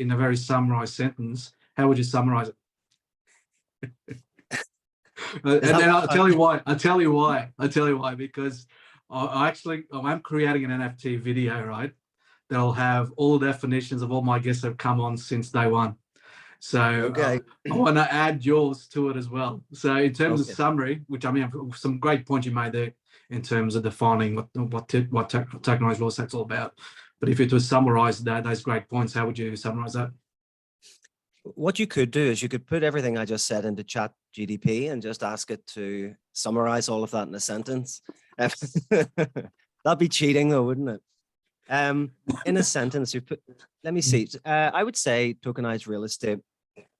in a very summarized sentence, how would you summarize it? And then I'll tell you why. Because I'm creating an NFT video, right? That'll have all the definitions of all my guests that have come on since day one. So okay. I want to add yours to it as well. So in terms of summary, which I mean, some great points you made there in terms of defining what tokenized real estate's all about. But if you were to summarize those great points, how would you summarize that? What you could do is you could put everything I just said into Chat GDP and just ask it to summarize all of that in a sentence. That'd be cheating though, wouldn't it? In a sentence, you put, let me see. I would say tokenized real estate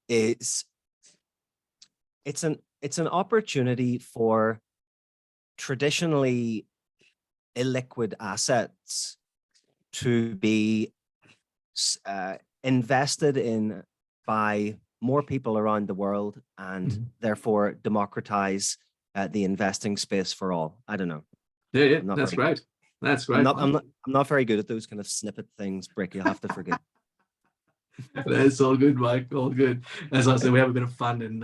is, it's an opportunity for traditionally illiquid assets to be invested in by more people around the world, and therefore democratize the investing space for all. I don't know. Yeah, that's great. That's great. I'm not very good at those kind of snippet things, BRIK. You'll have to forgive. That's all good, Mike. All good. As I said, we have a bit of fun, and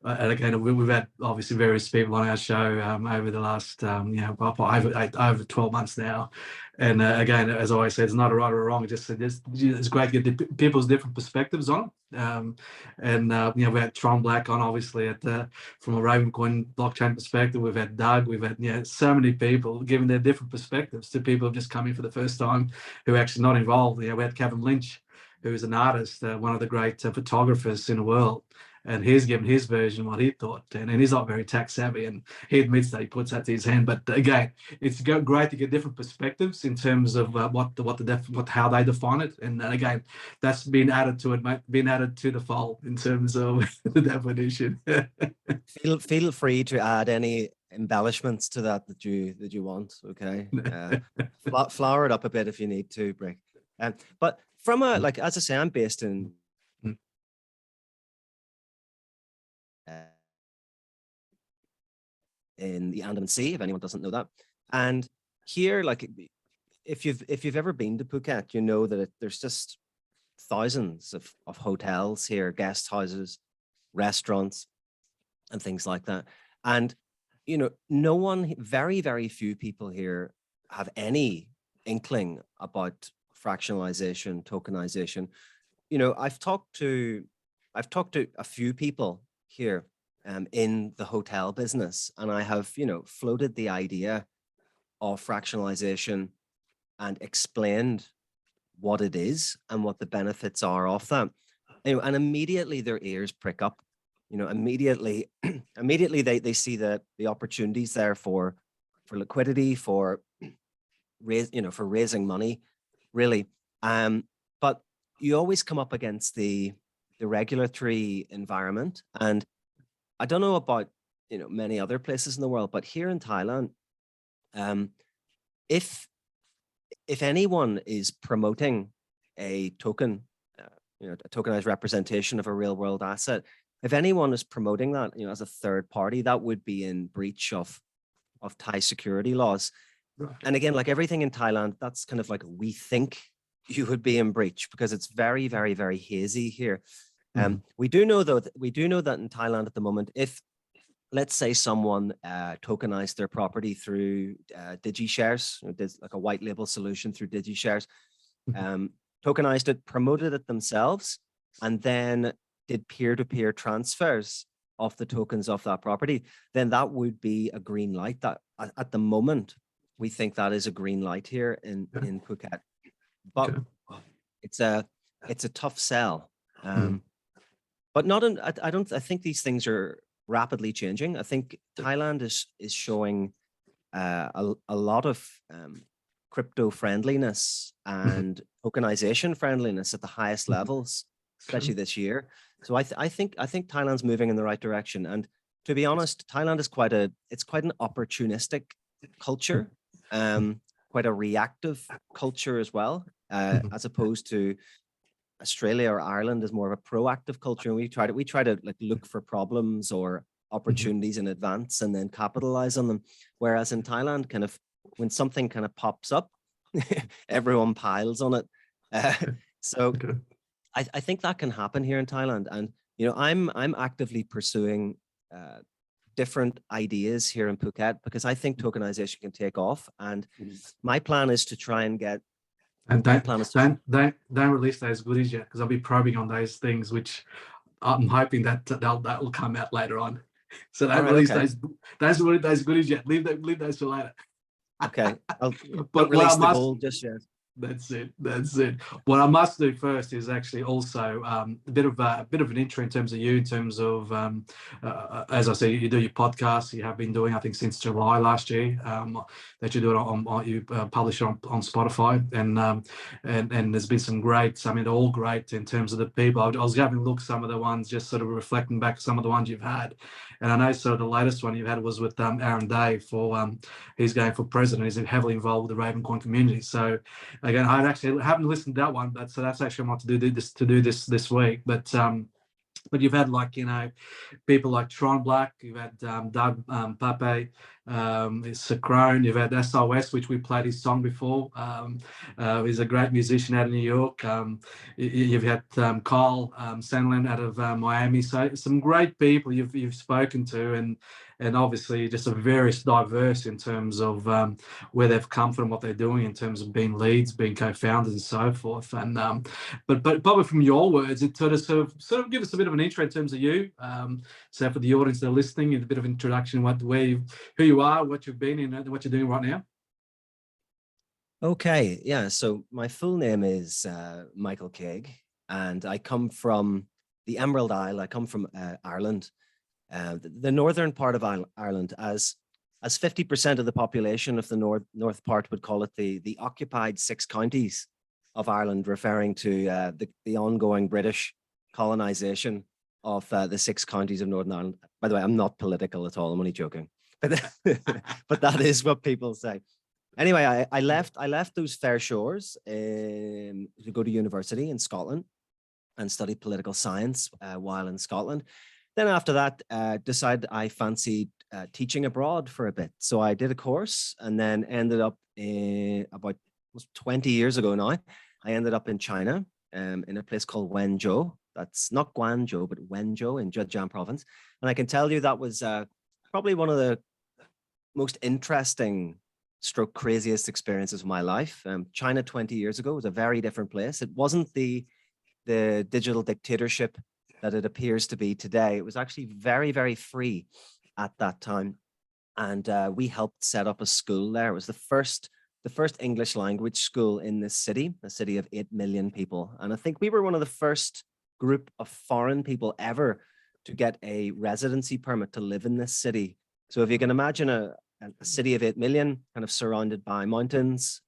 again, we've had obviously various people on our show over the last over 12 months now. And again, as I always say, it's not a right or a wrong. It's great to get people's different perspectives on it. We had Tron Black on, obviously, from a Ravencoin blockchain perspective. We've had Doug. We've had so many people giving their different perspectives to people who've just come in for the first time, who are actually not involved. We had Kevin Lynch, who is an artist, one of the great photographers in the world, and he's given his version what he thought, and he's not very tech savvy, and he admits that he puts that to his hand. But again, it's great to get different perspectives in terms of how they define it, and again, that's been added to it, mate, been added to the fold in terms of the definition. Feel free to add any embellishments to that you want. Okay, flower it up a bit if you need to, BRIK. But from a, like, as I say, I'm based in the Andaman Sea, if anyone doesn't know that. And here, like, if you've ever been to Phuket, you know that there's just thousands of hotels here, guest houses, restaurants, and things like that. And no one, very, very few people here have any inkling about fractionalization, tokenization. I've talked to a few people here in the hotel business, and I have floated the idea of fractionalization and explained what it is and what the benefits are of that. And immediately their ears prick up. Immediately they see the opportunities there for liquidity, for raising money, really. But you always come up against the regulatory environment. And I don't know about many other places in the world, but here in Thailand, if anyone is promoting a token, a tokenized representation of a real world asset, if anyone is promoting that as a third party, that would be in breach of Thai security laws. Right. And again, like everything in Thailand, that's kind of like, we think you would be in breach, because it's very, very, very hazy here. We do know though, that in Thailand at the moment, if let's say someone tokenized their property through DigiShares, did like a white label solution through DigiShares, tokenized it, promoted it themselves, and then did peer-to-peer transfers of the tokens of that property, then that would be a green light. That at the moment, we think that is a green light here in Phuket. But it's a tough sell. But not in, I think these things are rapidly changing. I think Thailand is showing a lot of crypto friendliness and tokenization friendliness at the highest levels, especially this year. So I think Thailand's moving in the right direction. And to be honest, Thailand is quite an opportunistic culture, quite a reactive culture as well, as opposed to Australia or Ireland is more of a proactive culture. And we try to like look for problems or opportunities in advance and then capitalize on them. Whereas in Thailand, kind of when something kind of pops up, everyone piles on it. So I think that can happen here in Thailand. And, you know, I'm actively pursuing different ideas here in Phuket because I think tokenization can take off. And my plan is to try and get, And my plan is to, don't release those goodies yet, because I'll be probing on those things, which I'm hoping that that will come out later on. So all don't right, release okay. those goodies yet. Leave those for later. Okay. I'll don't But what I release the must gold just yet. That's it. That's it. What I must do first is actually also a bit of an intro in terms of you, in terms of as I say, you do your podcast. You have been doing, I think, since July last year. That you do it on you publish it on Spotify, and there's been some great. I mean, they're all great in terms of the people. I was having a look at some of the ones, just sort of reflecting back some of the ones you've had, and I know sort of the latest one you've had was with Aaron Day for he's going for president. He's heavily involved with the Ravencoin community. So again, I actually haven't listened to that one, but so that's actually what to do this week. But you've had, like, you know, people like Tron Black, you've had Doug Pape, Sacrone, you've had SOS, which we played his song before. He's a great musician out of New York. You've had Kyle Sandlin out of Miami. So some great people you've spoken to, and obviously just a very diverse in terms of where they've come from, what they're doing in terms of being leads, being co-founders, and so forth. And but probably from your words, it sort of give us a bit of an intro in terms of you. So for the audience that are listening, a bit of introduction, who you are, what you've been in, and what you're doing right now. Okay. Yeah. So my full name is Michael Craig, and I come from the Emerald Isle. I come from Ireland. The northern part of Ireland, as 50% of the population of the north part would call it the occupied 6 counties of Ireland, referring to the ongoing British colonization of the 6 counties of Northern Ireland. By the way, I'm not political at all. I'm only joking, but that is what people say. Anyway, I left those fair shores to go to university in Scotland and study political science while in Scotland. Then after that, decided I fancied teaching abroad for a bit. So I did a course and then ended up about 20 years ago now. I ended up in China in a place called Wenzhou. That's not Guangzhou, but Wenzhou in Zhejiang province. And I can tell you that was probably one of the most interesting stroke craziest experiences of my life. China 20 years ago was a very different place. It wasn't the digital dictatorship that it appears to be today. It was actually very, very free at that time. And we helped set up a school there. It was the first English language school in this city, a city of 8 million people. And I think we were one of the first group of foreign people ever to get a residency permit to live in this city. So if you can imagine a city of 8 million kind of surrounded by mountains,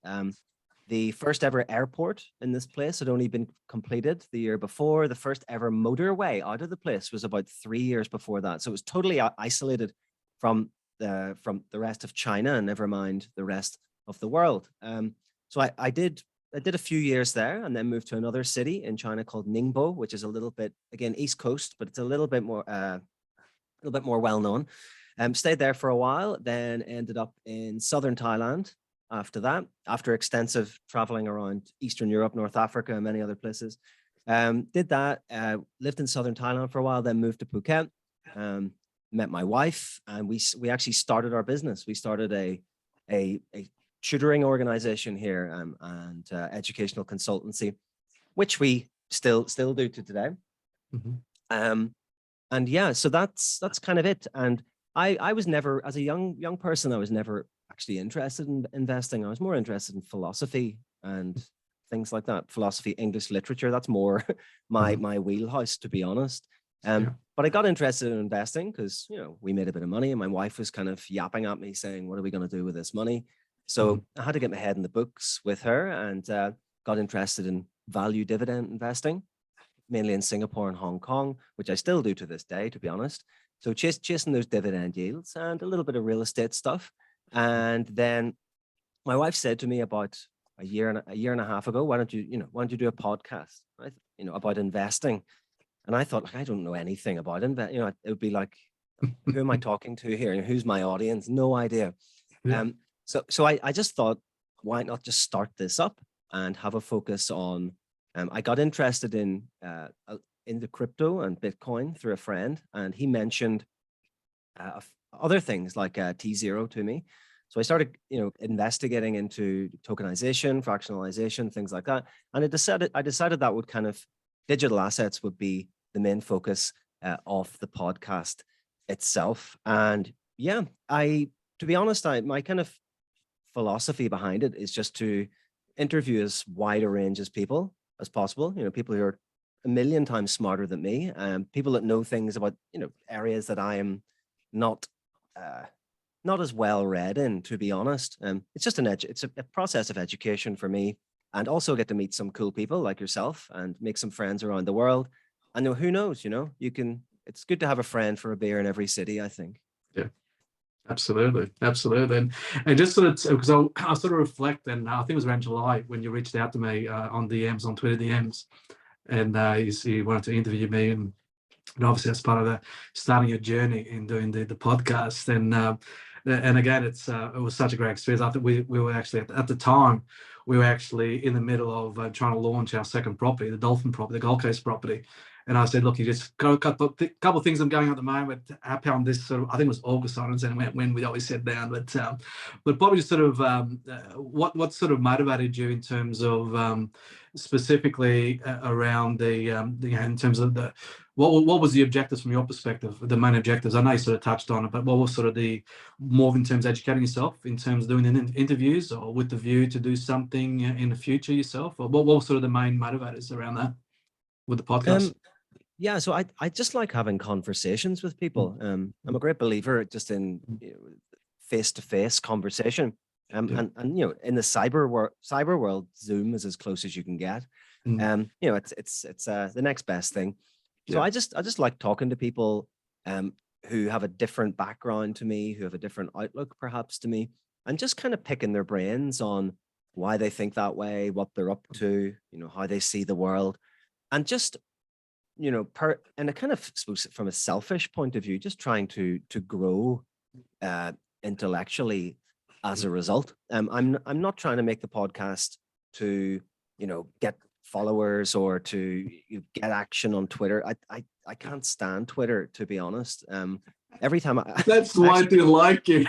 the first ever airport in this place had only been completed the year before. The first ever motorway out of the place was about 3 years before that. So it was totally isolated from the rest of China, and never mind the rest of the world. So I did a few years there, and then moved to another city in China called Ningbo, which is a little bit, again, East Coast, but it's a little bit more well known. Stayed there for a while, then ended up in southern Thailand. After that, after extensive traveling around Eastern Europe, North Africa, and many other places, did that, lived in southern Thailand for a while, then moved to Phuket, met my wife, and we actually started our business. We started a tutoring organization here and educational consultancy, which we still do to today. Mm-hmm. And yeah, so that's kind of it. And I was never, as a young person, I was never actually interested in investing. I was more interested in philosophy and things like that. Philosophy, English literature, that's more my wheelhouse, to be honest. But I got interested in investing because, you know, we made a bit of money, and my wife was kind of yapping at me saying, what are we going to do with this money? So I had to get my head in the books with her, and got interested in value dividend investing, mainly in Singapore and Hong Kong, which I still do to this day, to be honest. So chasing those dividend yields and a little bit of real estate stuff. And then my wife said to me about a year and a half ago, why don't you do a podcast, right? You know, about investing. And I thought, like, I don't know anything about it. You know, it would be like, who am I talking to here? Who's my audience? No idea. Yeah. So I just thought, why not just start this up and have a focus on I got interested in the crypto and Bitcoin through a friend, and he mentioned other things like T0 to me. So I started, investigating into tokenization, fractionalization, things like that. And I decided that would kind of digital assets would be the main focus of the podcast itself. And yeah, to be honest, my kind of philosophy behind it is just to interview as wide a range as people as possible. People who are a million times smarter than me, people that know things about, areas that I am not as well read in, to be honest. It's just it's a process of education for me, and also get to meet some cool people like yourself and make some friends around the world. And who knows, it's good to have a friend for a beer in every city, I think. Yeah, absolutely. And just sort of, because I sort of reflect, and I think it was around July when you reached out to me on DMs, on Twitter DMs, and you wanted to interview me, and obviously that's part of the starting your journey in doing the podcast. And again, it was such a great experience. I think we were actually at the time, we were actually in the middle of trying to launch our second property, the Dolphin property, the Gold Coast property. And I said, look, you just got a couple of things I'm going on at the moment. Happy on this sort of, I think it was August, I don't know when we always sat down, but probably just sort of what sort of motivated you in terms of specifically around in terms of what was the objectives from your perspective, the main objectives? I know you sort of touched on it, but what was sort of the more in terms of educating yourself, in terms of doing interviews, or with the view to do something in the future yourself, or what were sort of the main motivators around that with the podcast? Yeah, so I just like having conversations with people. I'm a great believer just in face-to-face conversation. And in the cyber world, Zoom is as close as you can get. It's the next best thing. So I just like talking to people who have a different background to me, who have a different outlook perhaps to me, and just kind of picking their brains on why they think that way, what they're up to, how they see the world, and just and a kind of, suppose, from a selfish point of view, just trying to grow intellectually as a result. I'm not trying to make the podcast to get followers or to get action on Twitter. I can't stand Twitter, to be honest. Every time that's why I didn't like it.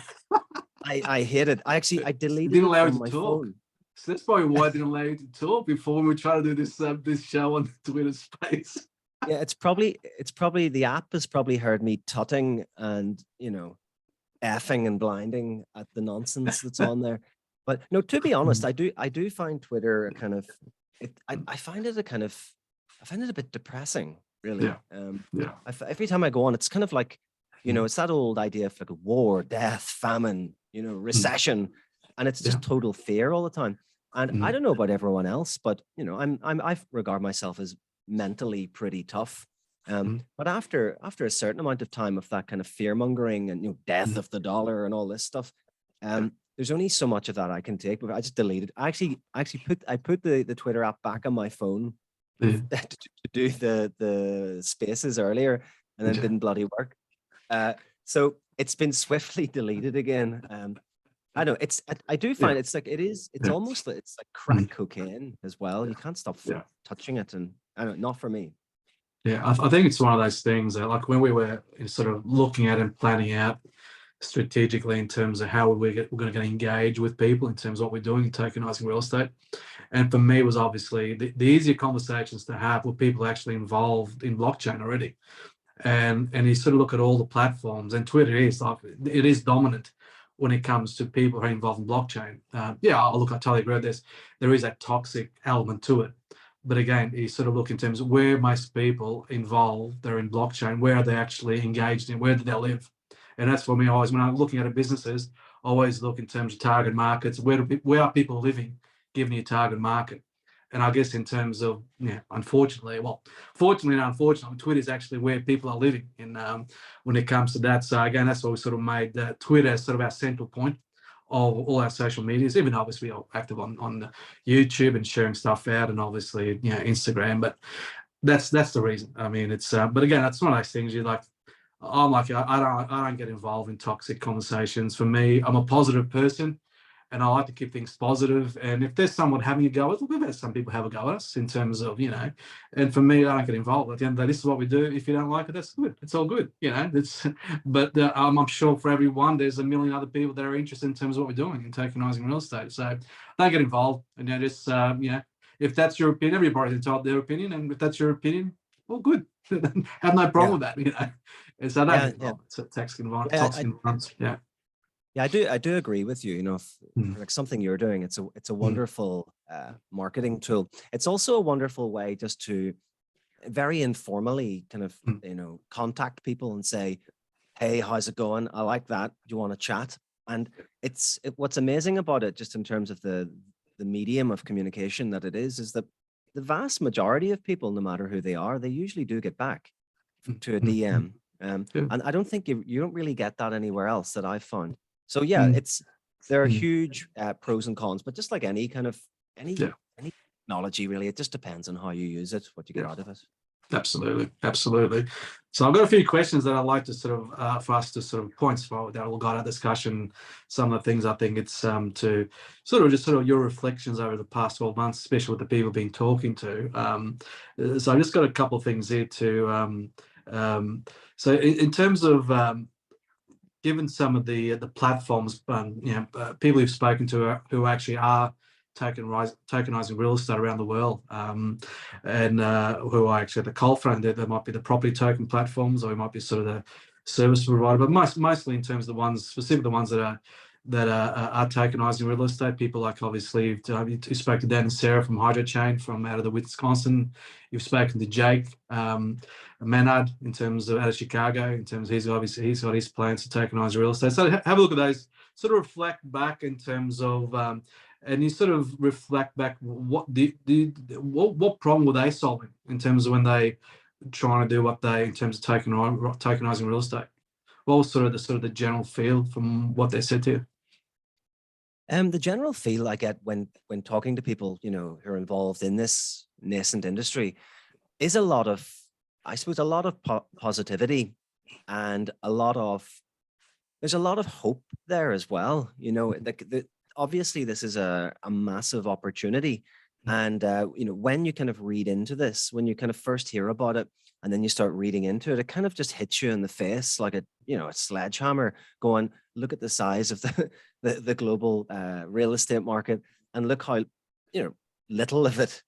I hate it. I deleted didn't allow it you from to my talk. phone. So that's probably why I didn't allow you to talk before when we try to do this show on Twitter Space. Yeah, it's probably the app has probably heard me tutting and effing and blinding at the nonsense that's on there. But no, to be honest, I do find Twitter a kind of I find it a bit depressing, really. Every time I go on, it's kind of like it's that old idea of like a war, death, famine, recession, and it's just total fear all the time. And I don't know about everyone else, but I regard myself as mentally pretty tough. But after a certain amount of time of that kind of fear mongering and death of the dollar and all this stuff, there's only so much of that I can take. But I just deleted. I put the Twitter app back on my phone to do the spaces earlier, and then didn't bloody work. So it's been swiftly deleted again. I know I do find it's almost like it's like crack cocaine as well. You can't stop touching it, and I don't know, not for me. Yeah, I think it's one of those things that, like, when we were sort of looking at and planning out strategically in terms of how we're going to get engaged with people in terms of what we're doing in tokenizing real estate. And for me, was obviously the easier conversations to have with people actually involved in blockchain already. And you sort of look at all the platforms, and Twitter is dominant when it comes to people who are involved in blockchain. I totally agree with this. There is that toxic element to it. But again, you sort of look in terms of where most people involved, they're in blockchain, where are they actually engaged in, where do they live? And that's for me always, when I'm looking at businesses, always look in terms of target markets. Where are people living, given your target market? And I guess in terms of, fortunately and unfortunately, Twitter is actually where people are living in when it comes to that. So again, that's why we sort of made Twitter as sort of our central point of all our social medias, even obviously we're active on YouTube and sharing stuff out, and obviously Instagram. But that's the reason. I mean, it's but again, that's one of those things I don't get involved in toxic conversations. For me, I'm a positive person, and I like to keep things positive. And if there's someone having a go at, we've had some people have a go at us in terms of, and for me, I don't get involved. At the end of the day, this is what we do. If you don't like it, that's good. It's all good, but I'm sure for everyone, there's a million other people that are interested in terms of what we're doing in tokenizing real estate. So don't get involved. And just, if that's your opinion, everybody's entitled to their opinion. And if that's your opinion, well, good. Have no problem with that, And so don't get involved. It's a toxic environment. Yeah. Yeah, I do agree with you. For like something you're doing, it's a wonderful marketing tool. It's also a wonderful way just to very informally kind of contact people and say, hey, how's it going? I like that. Do you want to chat? And what's amazing about it, just in terms of the medium of communication that it is that the vast majority of people, no matter who they are, they usually do get back to a DM. And I don't think you don't really get that anywhere else that I've found. So yeah, there are huge pros and cons, but just like any technology, really, it just depends on how you use it, what you get out of it. Absolutely. So I've got a few questions that I'd like to sort of for us to sort of points for that will guide our discussion. Some of the things I think it's to sort of your reflections over the past 12 months, especially with the people being talking to. So I just got a couple of things here to. So in terms of given some of the platforms, people who've spoken to who actually are tokenizing real estate around the world, and who are actually at the cold front. There might be the property token platforms, or it might be sort of the service provider, but mostly in terms of the ones, specifically the ones that are tokenizing real estate. People like, obviously, you spoke to Dan and Sarah from HydroChain from out of the Wisconsin. You've spoken to Jake Menard in terms of out of Chicago, in terms of he's got his plans to tokenize real estate. So have a look at those, sort of reflect back in terms of and you sort of reflect back what problem were they solving in terms of when they trying to do what they, in terms of tokenizing real estate. What was sort of the general feel from what they said to you? The general feel I get when talking to people, who are involved in this nascent industry is a lot of positivity, and there's a lot of hope there as well. Obviously this is a massive opportunity. And, when you kind of read into this, when you kind of first hear about it, and then you start reading into it, it kind of just hits you in the face like a sledgehammer, going, look at the size of the global real estate market, and look how, little of it,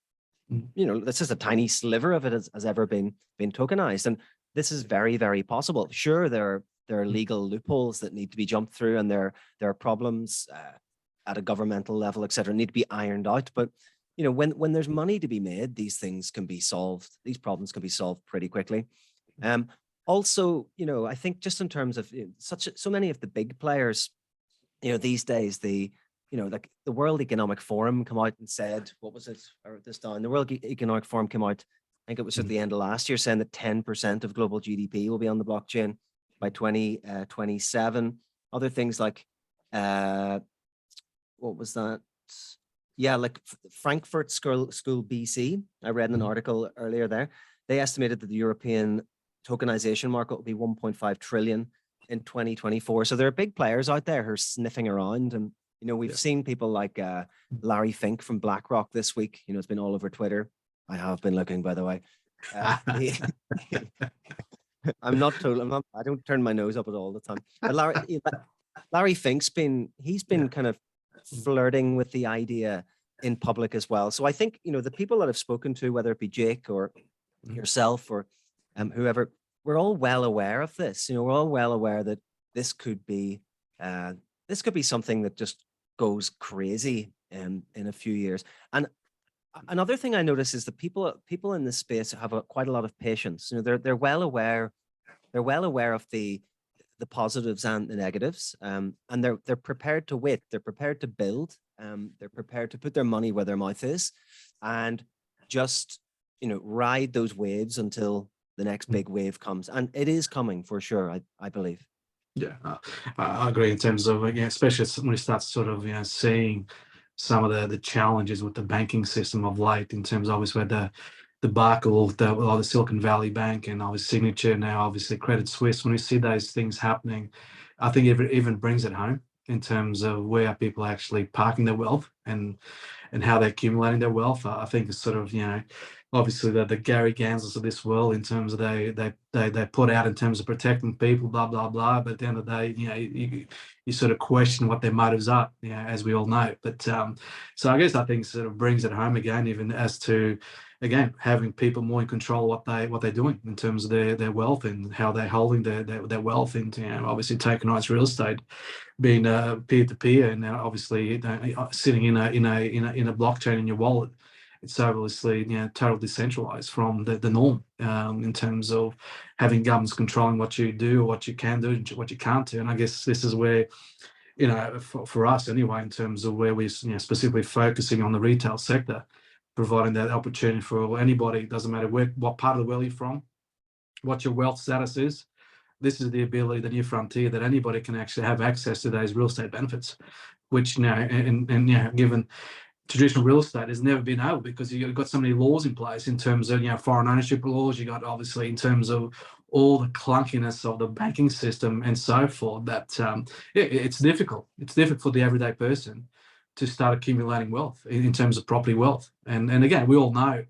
that's just a tiny sliver of it has ever been tokenized. And this is very, very possible. Sure, there are legal loopholes that need to be jumped through, and there are problems at a governmental level, et cetera, need to be ironed out. But when there's money to be made, these things can be solved. These problems can be solved pretty quickly. Also, I think just in terms of so many of the big players, these days, like the World Economic Forum come out and said, what was it? I wrote this down. The World Economic Forum came out, I think it was at the end of last year, saying that 10% of global GDP will be on the blockchain by 2027. Other things like, what was that? Yeah, like Frankfurt School BC. I read an article earlier there. They estimated that the European tokenization market will be 1.5 trillion in 2024. So there are big players out there who are sniffing around. And, we've seen people like Larry Fink from BlackRock this week. It's been all over Twitter. I have been looking, by the way. I don't turn my nose up at all the time. But Larry Fink's been kind of flirting with the idea in public as well. So I think, the people that I've spoken to, whether it be Jake or yourself or whoever, we're all well aware of this. We're all well aware that this could be something that just goes crazy in a few years. And another thing I notice is that people in this space have quite a lot of patience. They're well aware of the positives and the negatives, and they're prepared to wait. They're prepared to build. They're prepared to put their money where their mouth is, and just ride those waves until the next big wave comes. And it is coming for sure, I believe. Yeah, I agree in terms of, especially when we start sort of seeing some of the challenges with the banking system of late, in terms of obviously the debacle of the Silicon Valley Bank and obviously Signature, now obviously Credit Suisse. When we see those things happening, I think it even brings it home. in terms of where people are actually parking their wealth and how they're accumulating their wealth. I think it's sort of, obviously the Gary Gansels of this world in terms of they put out in terms of protecting people, blah, blah, blah. But at the end of the day, you sort of question what their motives are, as we all know. But so I guess I think sort of brings it home again, even as to, again, having people more in control of what they're doing in terms of their wealth and how they're holding their wealth, and obviously tokenized real estate being peer to peer, and obviously sitting in a blockchain in your wallet. It's obviously totally decentralized from the norm, in terms of having governments controlling what you do, or what you can do, what you can't do. And I guess this is where, for us anyway, in terms of where we specifically focusing on the retail sector, providing that opportunity for anybody, doesn't matter what part of the world you're from, what your wealth status is. This is the ability, the new frontier, that anybody can actually have access to those real estate benefits, which now, and given traditional real estate has never been able, because you've got so many laws in place in terms of foreign ownership laws. You got obviously in terms of all the clunkiness of the banking system and so forth, that it's difficult. It's difficult for the everyday person to start accumulating wealth in terms of property wealth. And again, we all know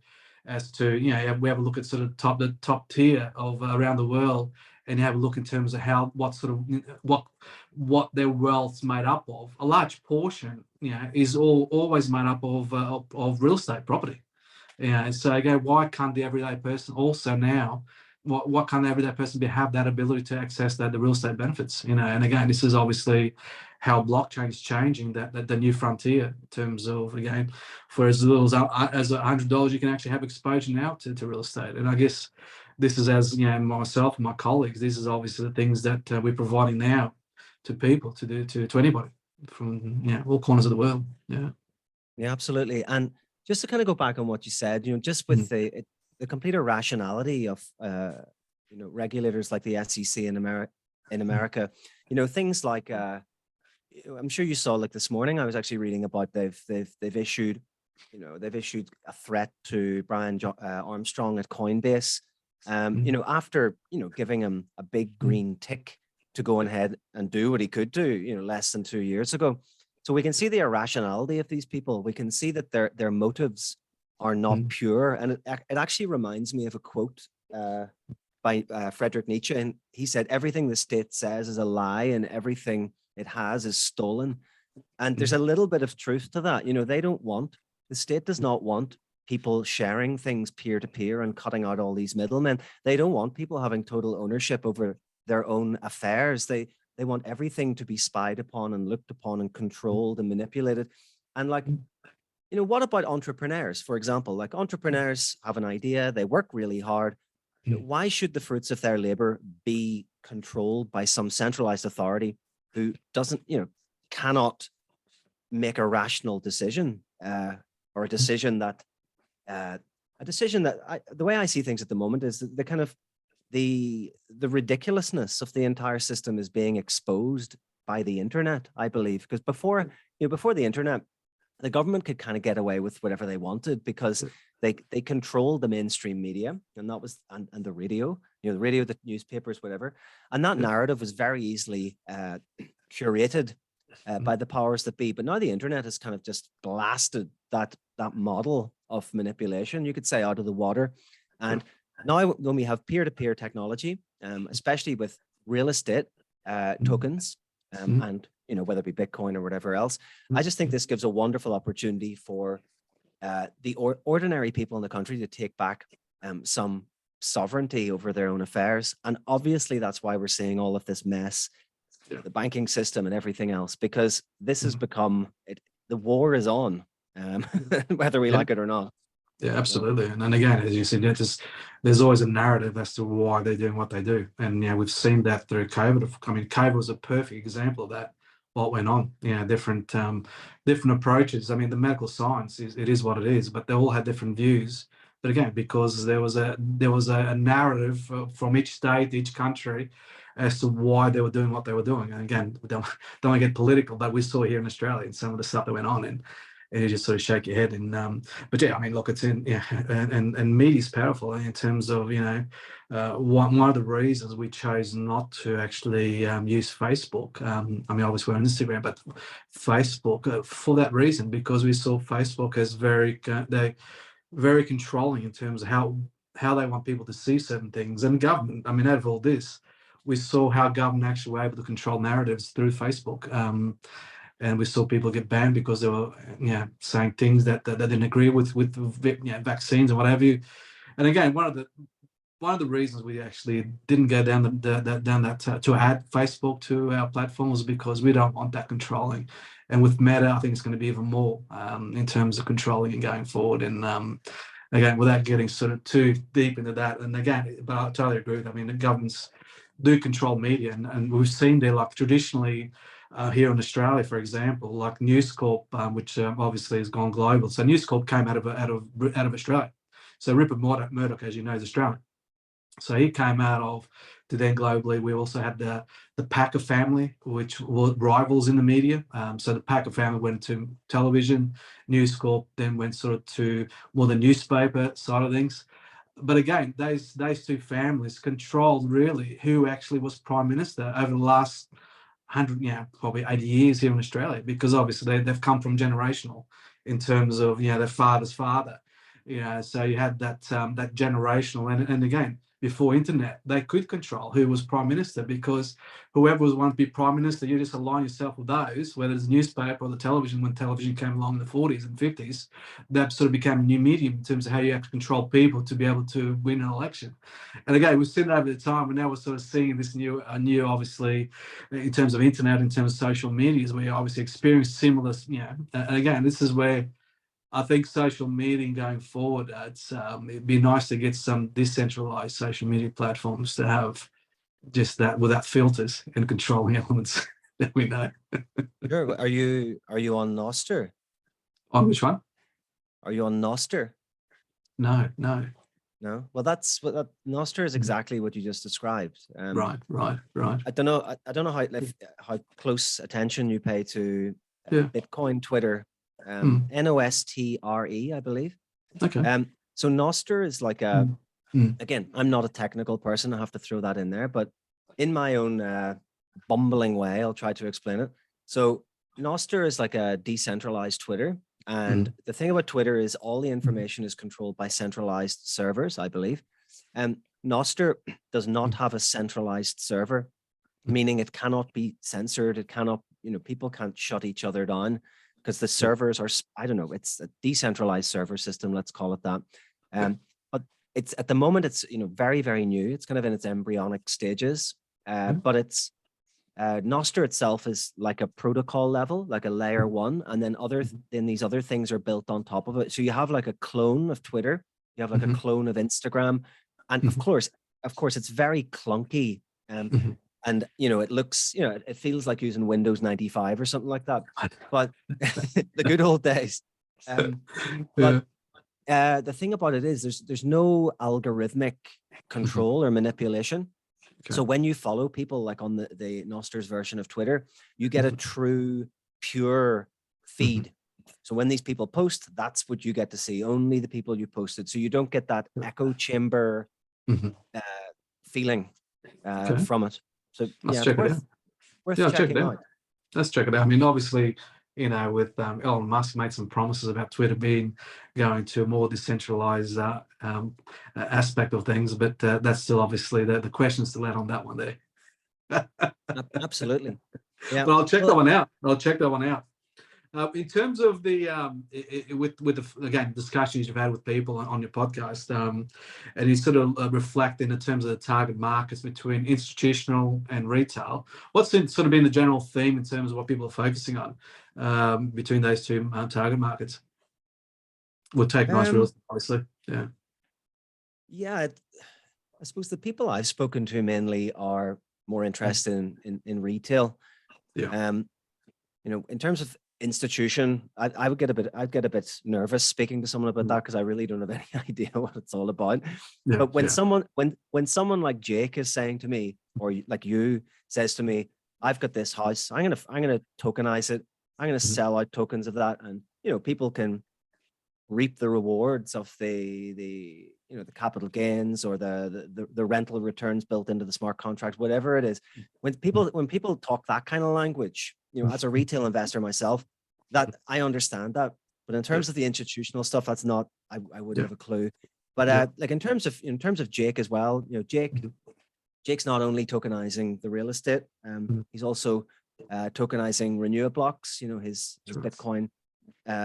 as to we have a look at sort of the top tier of around the world, and have a look in terms of what their wealth's made up of. A large portion, is always made up of real estate property. And so again, why can't the everyday person also now? What can the everyday person have that ability to access the real estate benefits? And again, this is obviously how blockchain is changing that the new frontier in terms of, again, for as little as $100, you can actually have exposure now to real estate. And I guess this is, as myself and my colleagues, this is obviously the things that we're providing now to people, to do to anybody from all corners of the world. Yeah absolutely. And just to kind of go back on what you said, just with the complete irrationality of regulators like the SEC in America, things like I'm sure you saw, like this morning, I was actually reading about they've issued a threat to Brian Armstrong at Coinbase, after giving him a big green tick to go ahead and do what he could do, less than 2 years ago. So we can see the irrationality of these people. We can see that their motives are not pure. And it actually reminds me of a quote by Friedrich Nietzsche. And he said, everything the state says is a lie, and everything it has is stolen. And there's a little bit of truth to that. The state does not want people sharing things peer to peer and cutting out all these middlemen. They don't want people having total ownership over their own affairs. They want everything to be spied upon and looked upon and controlled and manipulated. And what about entrepreneurs, for example? Like, entrepreneurs have an idea, they work really hard. Why should the fruits of their labor be controlled by some centralized authority who cannot make a rational decision, or a decision that the way I see things at the moment is the kind of the ridiculousness of the entire system is being exposed by the internet, I believe, because before the internet, the government could kind of get away with whatever they wanted, because they controlled the mainstream media, and that was and the radio, the radio, the newspapers, whatever, and that narrative was very easily curated by the powers that be. But now the internet has kind of just blasted that model of manipulation, you could say, out of the water. And now when we have peer-to-peer technology, especially with real estate tokens, and whether it be Bitcoin or whatever else, I just think this gives a wonderful opportunity for the ordinary people in the country to take back some sovereignty over their own affairs. And obviously that's why we're seeing all of this mess, the banking system and everything else, because this has become the war is on, whether we like it or not. Yeah, absolutely. And again, as you said, there's always a narrative as to why they're doing what they do. And we've seen that through COVID. I mean, COVID was a perfect example of that. What went on, different approaches. I mean, the medical science is what it is, but they all had different views. But again, because there was a narrative from each state, each country, as to why they were doing what they were doing. And again, we don't want to get political, but we saw here in Australia and some of the stuff that went on. and you just sort of shake your head. And but yeah, I mean, look, it's in and media is powerful in terms of one of the reasons we chose not to actually use Facebook. I mean, obviously we're on Instagram, but Facebook for that reason, because we saw Facebook as very controlling in terms of how they want people to see certain things. And government, I mean, out of all this, we saw how government actually were able to control narratives through Facebook. And we saw people get banned because they were saying things that they didn't agree with vaccines and what have you. And again, one of the reasons we actually didn't go down to add Facebook to our platform was because we don't want that controlling. And with Meta, I think it's going to be even more in terms of controlling and going forward. And again, without getting sort of too deep into that, and again, but I totally agree with. I mean, the governments do control media, and we've seen there, like traditionally here in Australia, for example, like News Corp, which obviously has gone global. So News Corp came out of Australia. So Rupert Murdoch, as you know, is Australian. So he came out of to then globally. We also had the Packer family, which were rivals in the media. So the Packer family went to television. News Corp then went sort of to more the newspaper side of things. But again, those two families controlled really who actually was prime minister over the last 100, probably 80 years here in Australia, because obviously they've come from generational in terms of their father's father. So you had that generational, and again, before internet, they could control who was prime minister, because whoever was wanting to be prime minister, you just align yourself with those, whether it's the newspaper or the television. When television came along in the 40s and 50s, that sort of became a new medium in terms of how you have to control people to be able to win an election. And again, we've seen it over the time, and now we're sort of seeing this new obviously, in terms of internet, in terms of social medias, we obviously experience similar, and again, this is where I think social media going forward, it'd be nice to get some decentralized social media platforms to have just that without filters and controlling elements that we know. Sure. Are you on Noster? On which one? Are you on Noster? No. No. Well, that's what Noster is exactly what you just described. Right. I don't know how close attention you pay to Bitcoin Twitter. Nostre, I believe. Okay. So Noster is like again, I'm not a technical person. I have to throw that in there, but in my own bumbling way, I'll try to explain it. So Noster is like a decentralized Twitter. And the thing about Twitter is all the information is controlled by centralized servers, I believe. And Noster does not have a centralized server, meaning it cannot be censored. It cannot, people can't shut each other down, because the servers are, I don't know, it's a decentralized server system, let's call it that. But it's at the moment, it's, very, very new. It's kind of in its embryonic stages, but it's, Nostr itself is like a protocol level, like a layer one, and then these other things are built on top of it. So you have like a clone of Twitter, you have like a clone of Instagram, and of course, it's very clunky. And, it looks, it feels like using Windows 95 or something like that. But the good old days. But the thing about it is there's no algorithmic control or manipulation. Okay. So when you follow people like on the Noster's version of Twitter, you get a true, pure feed. So when these people post, that's what you get to see, only the people you posted. So you don't get that echo chamber feeling from it. So let's check it out. Worth checking out. Let's check it out. I mean, obviously, with Elon Musk made some promises about Twitter going to a more decentralized aspect of things, but that's still obviously the question's still out on that one there. Absolutely. Yeah. But I'll check that one out. In terms of the with the again discussions you've had with people on your podcast, and you sort of reflect in terms of the target markets between institutional and retail, what's sort of been the general theme in terms of what people are focusing on between those two target markets? We'll take nice real estate, obviously. Yeah, I suppose the people I've spoken to mainly are more interested in retail. Yeah. In terms of institution, I'd get a bit nervous speaking to someone about that, because I really don't have any idea what it's all about. But when someone like Jake is saying to me, or like you says to me, I've got this house, I'm gonna tokenize it, I'm gonna sell out tokens of that, and people can reap the rewards of the the capital gains or the rental returns built into the smart contract, whatever it is. When people talk that kind of language, as a retail investor myself, that I understand that. But in terms of the institutional stuff, that's not, I wouldn't have a clue. But like in terms of Jake as well, Jake's not only tokenizing the real estate, he's also tokenizing Renewablocks, his Bitcoin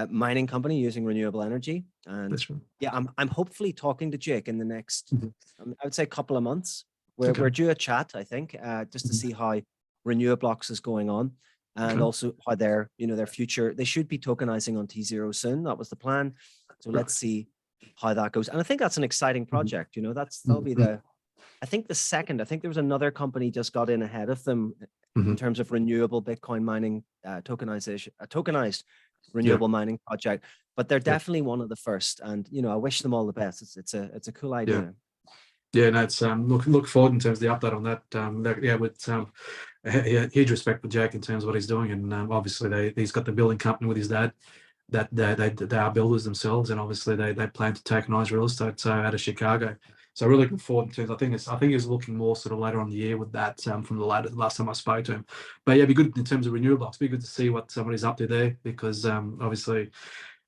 mining company using renewable energy. And I'm hopefully talking to Jake in the next, I would say, couple of months. We're due a chat, I think, just to see how Renewablocks is going on, and also how their future. They should be tokenizing on T0 soon. That was the plan. So let's see how that goes. And I think that's an exciting project. That'll be I think there was another company just got in ahead of them in terms of renewable Bitcoin mining tokenization, a tokenized renewable mining project, but they're definitely one of the first. And I wish them all the best. It's a cool idea. No, it's look forward in terms of the update on that. With huge respect for Jake in terms of what he's doing, and obviously he's got the building company with his dad. That they are builders themselves, and obviously they plan to tokenize real estate out of Chicago. So really looking forward in terms. I think he's looking more sort of later on the year with that from the last time I spoke to him. But it'd be good in terms of Renewablocks. Be good to see what somebody's up to there, because obviously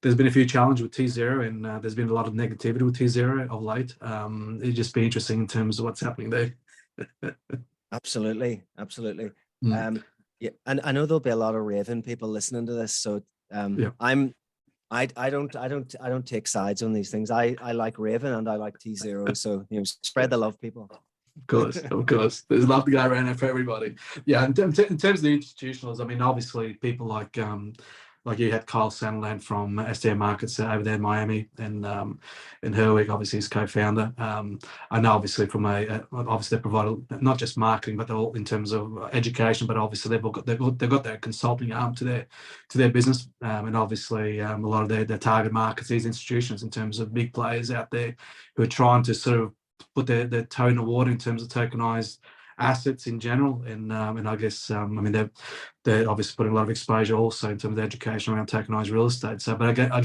there's been a few challenges with T0, and there's been a lot of negativity with T0 of late. It'd just be interesting in terms of what's happening there. Absolutely. And I know there'll be a lot of Raven people listening to this, so I don't take sides on these things. I like Raven and I like T0, so spread the love, people. Of course. There's love to go around there for everybody. Yeah, in terms of the institutionals, I mean, obviously people like you had Kyle Sandland from SDA Markets over there in Miami, and Herwig, obviously his co-founder. I know obviously obviously they provide not just marketing, but they're all in terms of education. But obviously they've got their consulting arm to their business, and obviously a lot of their target markets, these institutions, in terms of big players out there who are trying to sort of put their toe in the water in terms of tokenized assets in general, and I guess I mean they're obviously putting a lot of exposure also in terms of education around tokenized real estate. So, but again, I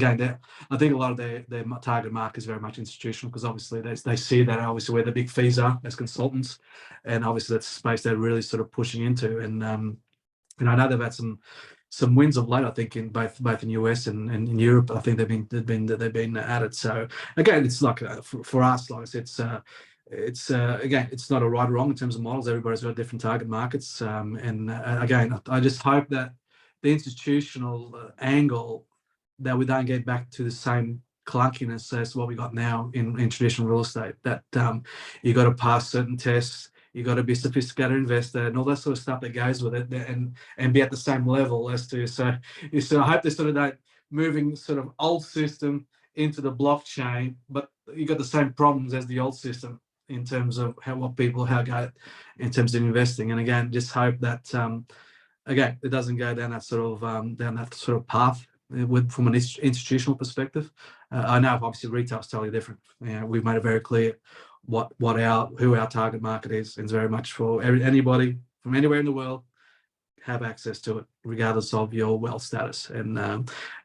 think a lot of their target market is very much institutional, because obviously they see that obviously where the big fees are as consultants, and obviously that's a space they're really sort of pushing into. And I know they've had some wins of late, I think, in both in US and in Europe. I think they've been at it. So again, it's like for us, like I said, it's again, it's not a right or wrong in terms of models. Everybody's got different target markets, and again, I just hope that the institutional angle, that we don't get back to the same clunkiness as what we got now in traditional real estate. That you got to pass certain tests, you got to be a sophisticated investor, and all that sort of stuff that goes with it, and be at the same level as to. So I hope they sort of don't moving sort of old system into the blockchain, but you got the same problems as the old system in terms of how go in terms of investing. And again, just hope that again, it doesn't go down that sort of path from an institutional perspective. I know obviously retail is totally different. We've made it very clear who our target market is. It's very much for anybody from anywhere in the world have access to it, regardless of your wealth status. And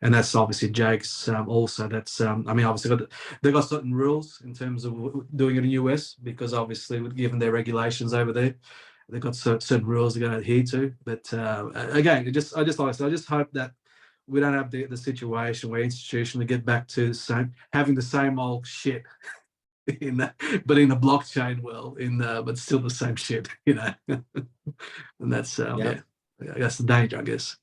that's obviously Jake's also. That's I mean, obviously they've got certain rules in terms of doing it in the US, because obviously given their regulations over there, they've got certain rules they're going to adhere to. But again, I just hope that we don't have the situation where institutionally get back to having the same old shit but in the blockchain world, but still the same shit, and that's that's the danger, I guess.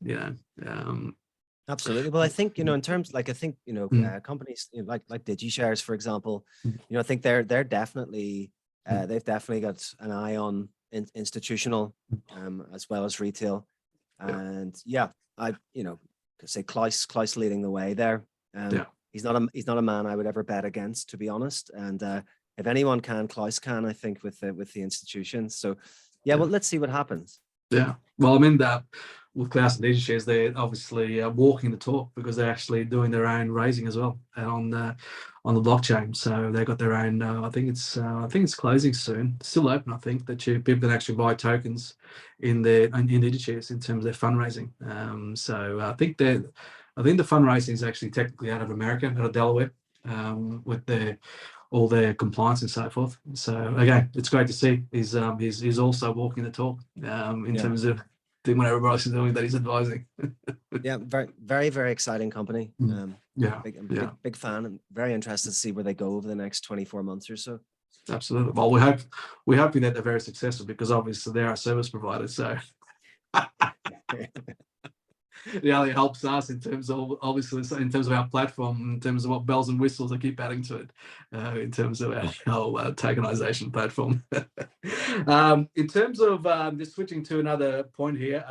Absolutely. Well, I think in terms, like, I think companies like DigiShares, for example, I think they're definitely they've definitely got an eye on institutional as well as retail, and I could say Klaus leading the way there. He's not a man I would ever bet against, to be honest. And if anyone can, Klaus can, I think, with the institutions. So well, let's see what happens. Yeah, well, I mean that with Klaus and DigiShares, they're obviously walking the talk, because they're actually doing their own raising as well on the blockchain. So they got their own. I think it's closing soon. It's still open. I think that people can actually buy tokens in DigiShares in terms of their fundraising. So I think I think the fundraising is actually technically out of America, out of Delaware, with all their compliance and so forth. So again, it's great to see he's also walking the talk in Yeah. terms of doing what everybody else is doing that he's advising. Yeah, very exciting company. Yeah, Big fan, and very interested to see where they go over the next 24 months or so. Absolutely. Well, we're hoping that they're very successful, because obviously they're our service provider. So it only helps us in terms of, obviously, in terms of our platform, in terms of what bells and whistles I keep adding to it, in terms of our tokenization platform. In terms of just switching to another point here,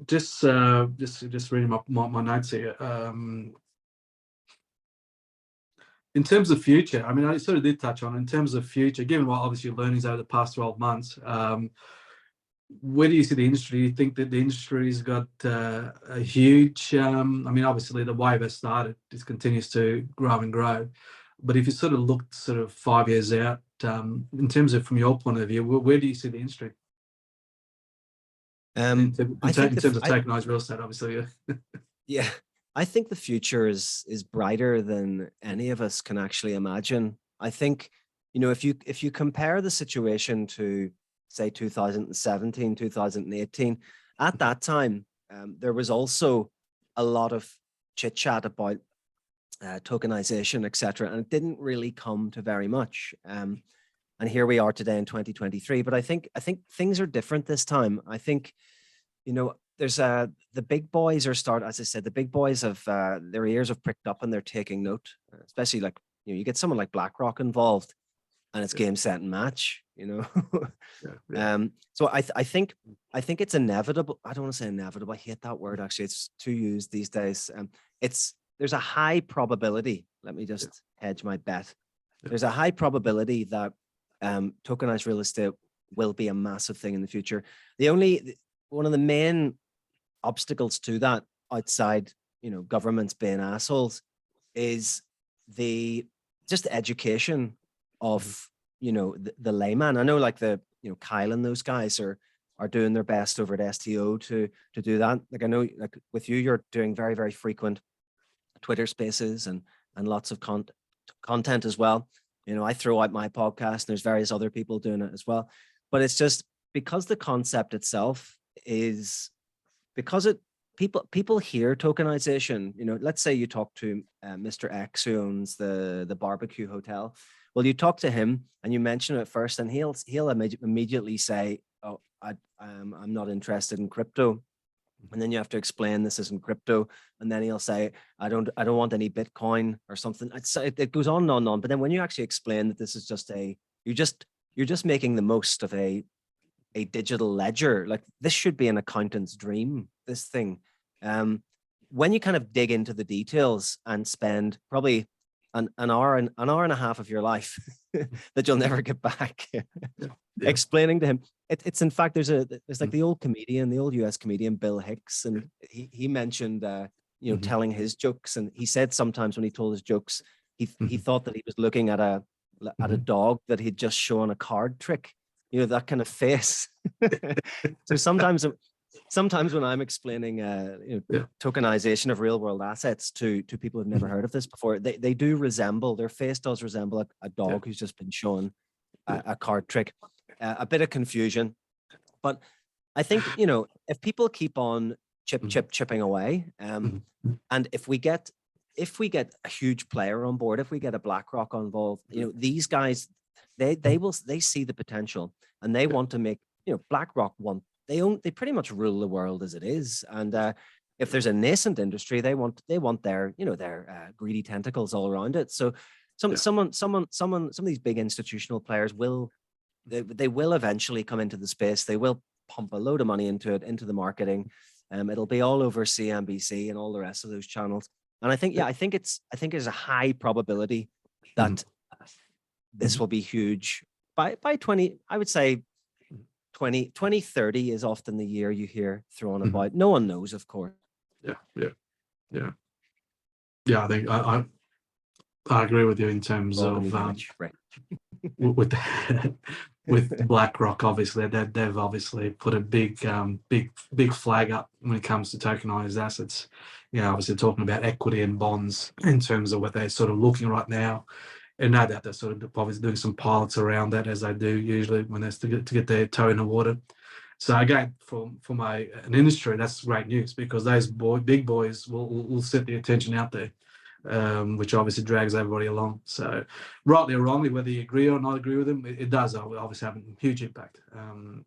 just reading my notes here. In terms of future, I mean, I sort of did touch on, in terms of future, given what obviously your learnings over the past 12 months, where do you see the industry? Do you think that the industry's got a huge, I mean, obviously the wave has started, it continues to grow and grow. But if you sort of look sort of 5 years out, in terms of, from your point of view, where do you see the industry? In terms of tokenized real estate, obviously. Yeah, I think the future is brighter than any of us can actually imagine. I think, you know, if you compare the situation to, say, 2017, 2018, at that time, there was also a lot of chit chat about tokenization, etc., and it didn't really come to very much. And here we are today in 2023. But I think things are different this time. I think, you know, there's the big boys are as I said, the big boys have their ears have pricked up and they're taking note, especially, like, you know, you get someone like BlackRock involved and it's game, set, and match, you know. So I think it's inevitable. I don't want to say inevitable. I hate that word, actually. It's too used these days. There's a high probability. Let me just hedge my bet. There's a high probability that tokenized real estate will be a massive thing in the future. One of the main obstacles to that, outside, you know, governments being assholes, is just the education of, you know, the layman. I know, like, Kyle and those guys are doing their best over at STO to do that. Like, I know, like, with you, you're doing very, very frequent Twitter spaces and lots of content as well. You know, I throw out my podcast and there's various other people doing it as well. But it's just because the concept itself is, because people hear tokenization. You know, let's say you talk to Mr. X, who owns the barbecue hotel. Well, you talk to him and you mention it first, and he'll immediately say, "Oh, I'm not interested in crypto." And then you have to explain this isn't crypto, and then he'll say, I don't want any Bitcoin or something. It goes on and on and on. But then when you actually explain that this is just you're just making the most of a digital ledger, like, this should be an accountant's dream, this thing. When you kind of dig into the details and spend probably an hour and a half of your life that you'll never get back explaining to him, it's in fact, there's like the old US comedian Bill Hicks, and he mentioned you know, telling his jokes, and he said sometimes when he told his jokes, he thought that he was looking at a dog that he'd just shown a card trick, you know, that kind of face. So sometimes when I'm explaining you know, tokenization of real world assets to people who've never heard of this before, they do resemble, their face does resemble a dog who's just been shown a card trick. A bit of confusion, but I think, you know, if people keep on chipping away, and if we get a huge player on board, if we get a BlackRock involved, you know, these guys, they see the potential, and they want to make, you know, BlackRock they pretty much rule the world as it is, and if there's a nascent industry, they want their, you know, their greedy tentacles all around it. So some of these big institutional players will eventually come into the space. They will pump a load of money into it, into the marketing. It'll be all over CNBC and all the rest of those channels. And I think there's a high probability that this will be huge by 20. I would say 2030 is often the year you hear thrown about. No one knows, of course. Yeah. I think I agree with you in terms of Rich, right? with that. with BlackRock, obviously, they've obviously put a big flag up when it comes to tokenized assets. You know, obviously talking about equity and bonds in terms of what they're sort of looking right now. And no doubt they're sort of obviously doing some pilots around that, as they do usually when they're to get their toe in the water. So again, for an industry, that's great news, because those big boys will set the attention out there, which obviously drags everybody along. So rightly or wrongly, whether you agree or not agree with them, it does obviously have a huge impact. And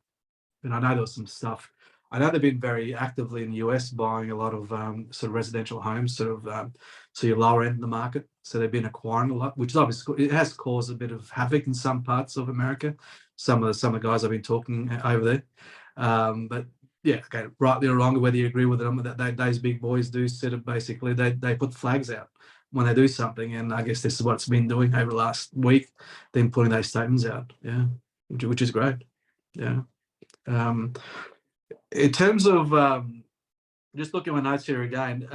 I know there was some stuff. I know they've been very actively in the US buying a lot of sort of residential homes, sort of so you're lower end in the market. So they've been acquiring a lot, which is obviously, it has caused a bit of havoc in some parts of America. Some of the guys I've been talking over there. But yeah, okay, rightly or wrongly, whether you agree with them, that those big boys do sort of basically they put flags out when they do something, and I guess this is what it's been doing over the last week, then putting those statements out, yeah, which is great, yeah. In terms of just looking at my notes here again,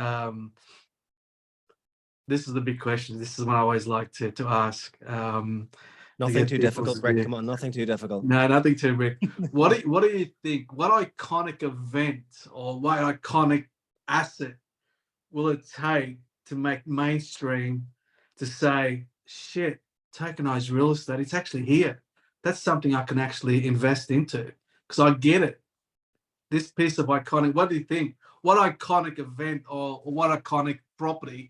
this is the big question. This is what I always like to ask. Nothing too difficult, BRIK. Come on, nothing too difficult. No, nothing too big. What do you think? What iconic event or what iconic asset will it take to make mainstream to say, shit, tokenized real estate, it's actually here. That's something I can actually invest into because I get it. This piece of iconic, what do you think? What iconic event or what iconic property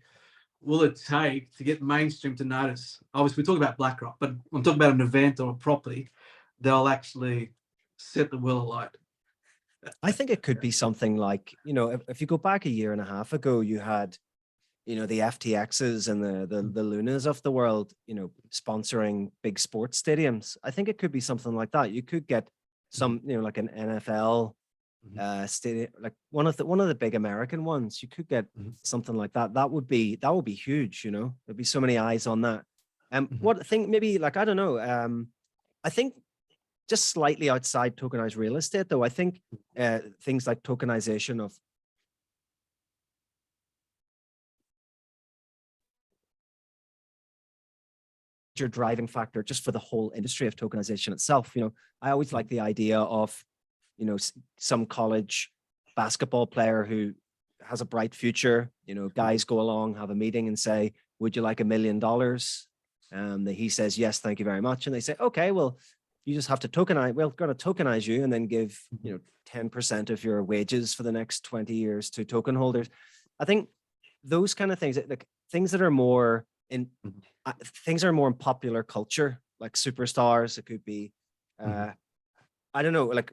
will it take to get mainstream to notice? Obviously, we talk about BlackRock, but I'm talking about an event or a property they'll actually set the world alight. I think it could be something like, you know, if you go back a year and a half ago, you had, you know, the FTXs and the Lunas of the world, you know, sponsoring big sports stadiums. I think it could be something like that. You could get some, you know, like an NFL stadium, like one of the big American ones. You could get something like that. That would be huge. You know, there'd be so many eyes on that. What I think maybe like, I don't know. I think just slightly outside tokenized real estate, though. I think things like tokenization of your driving factor just for the whole industry of tokenization itself. You know, I always like the idea of, you know, some college basketball player who has a bright future, you know, guys go along, have a meeting and say, would you like $1 million? He says, yes, thank you very much. And they say, okay, well, you just have to tokenize, we're going to tokenize you and then give, you know, 10% of your wages for the next 20 years to token holders. I think those kind of things, like things that are more in, things are more in popular culture, like superstars. It could be, I don't know, like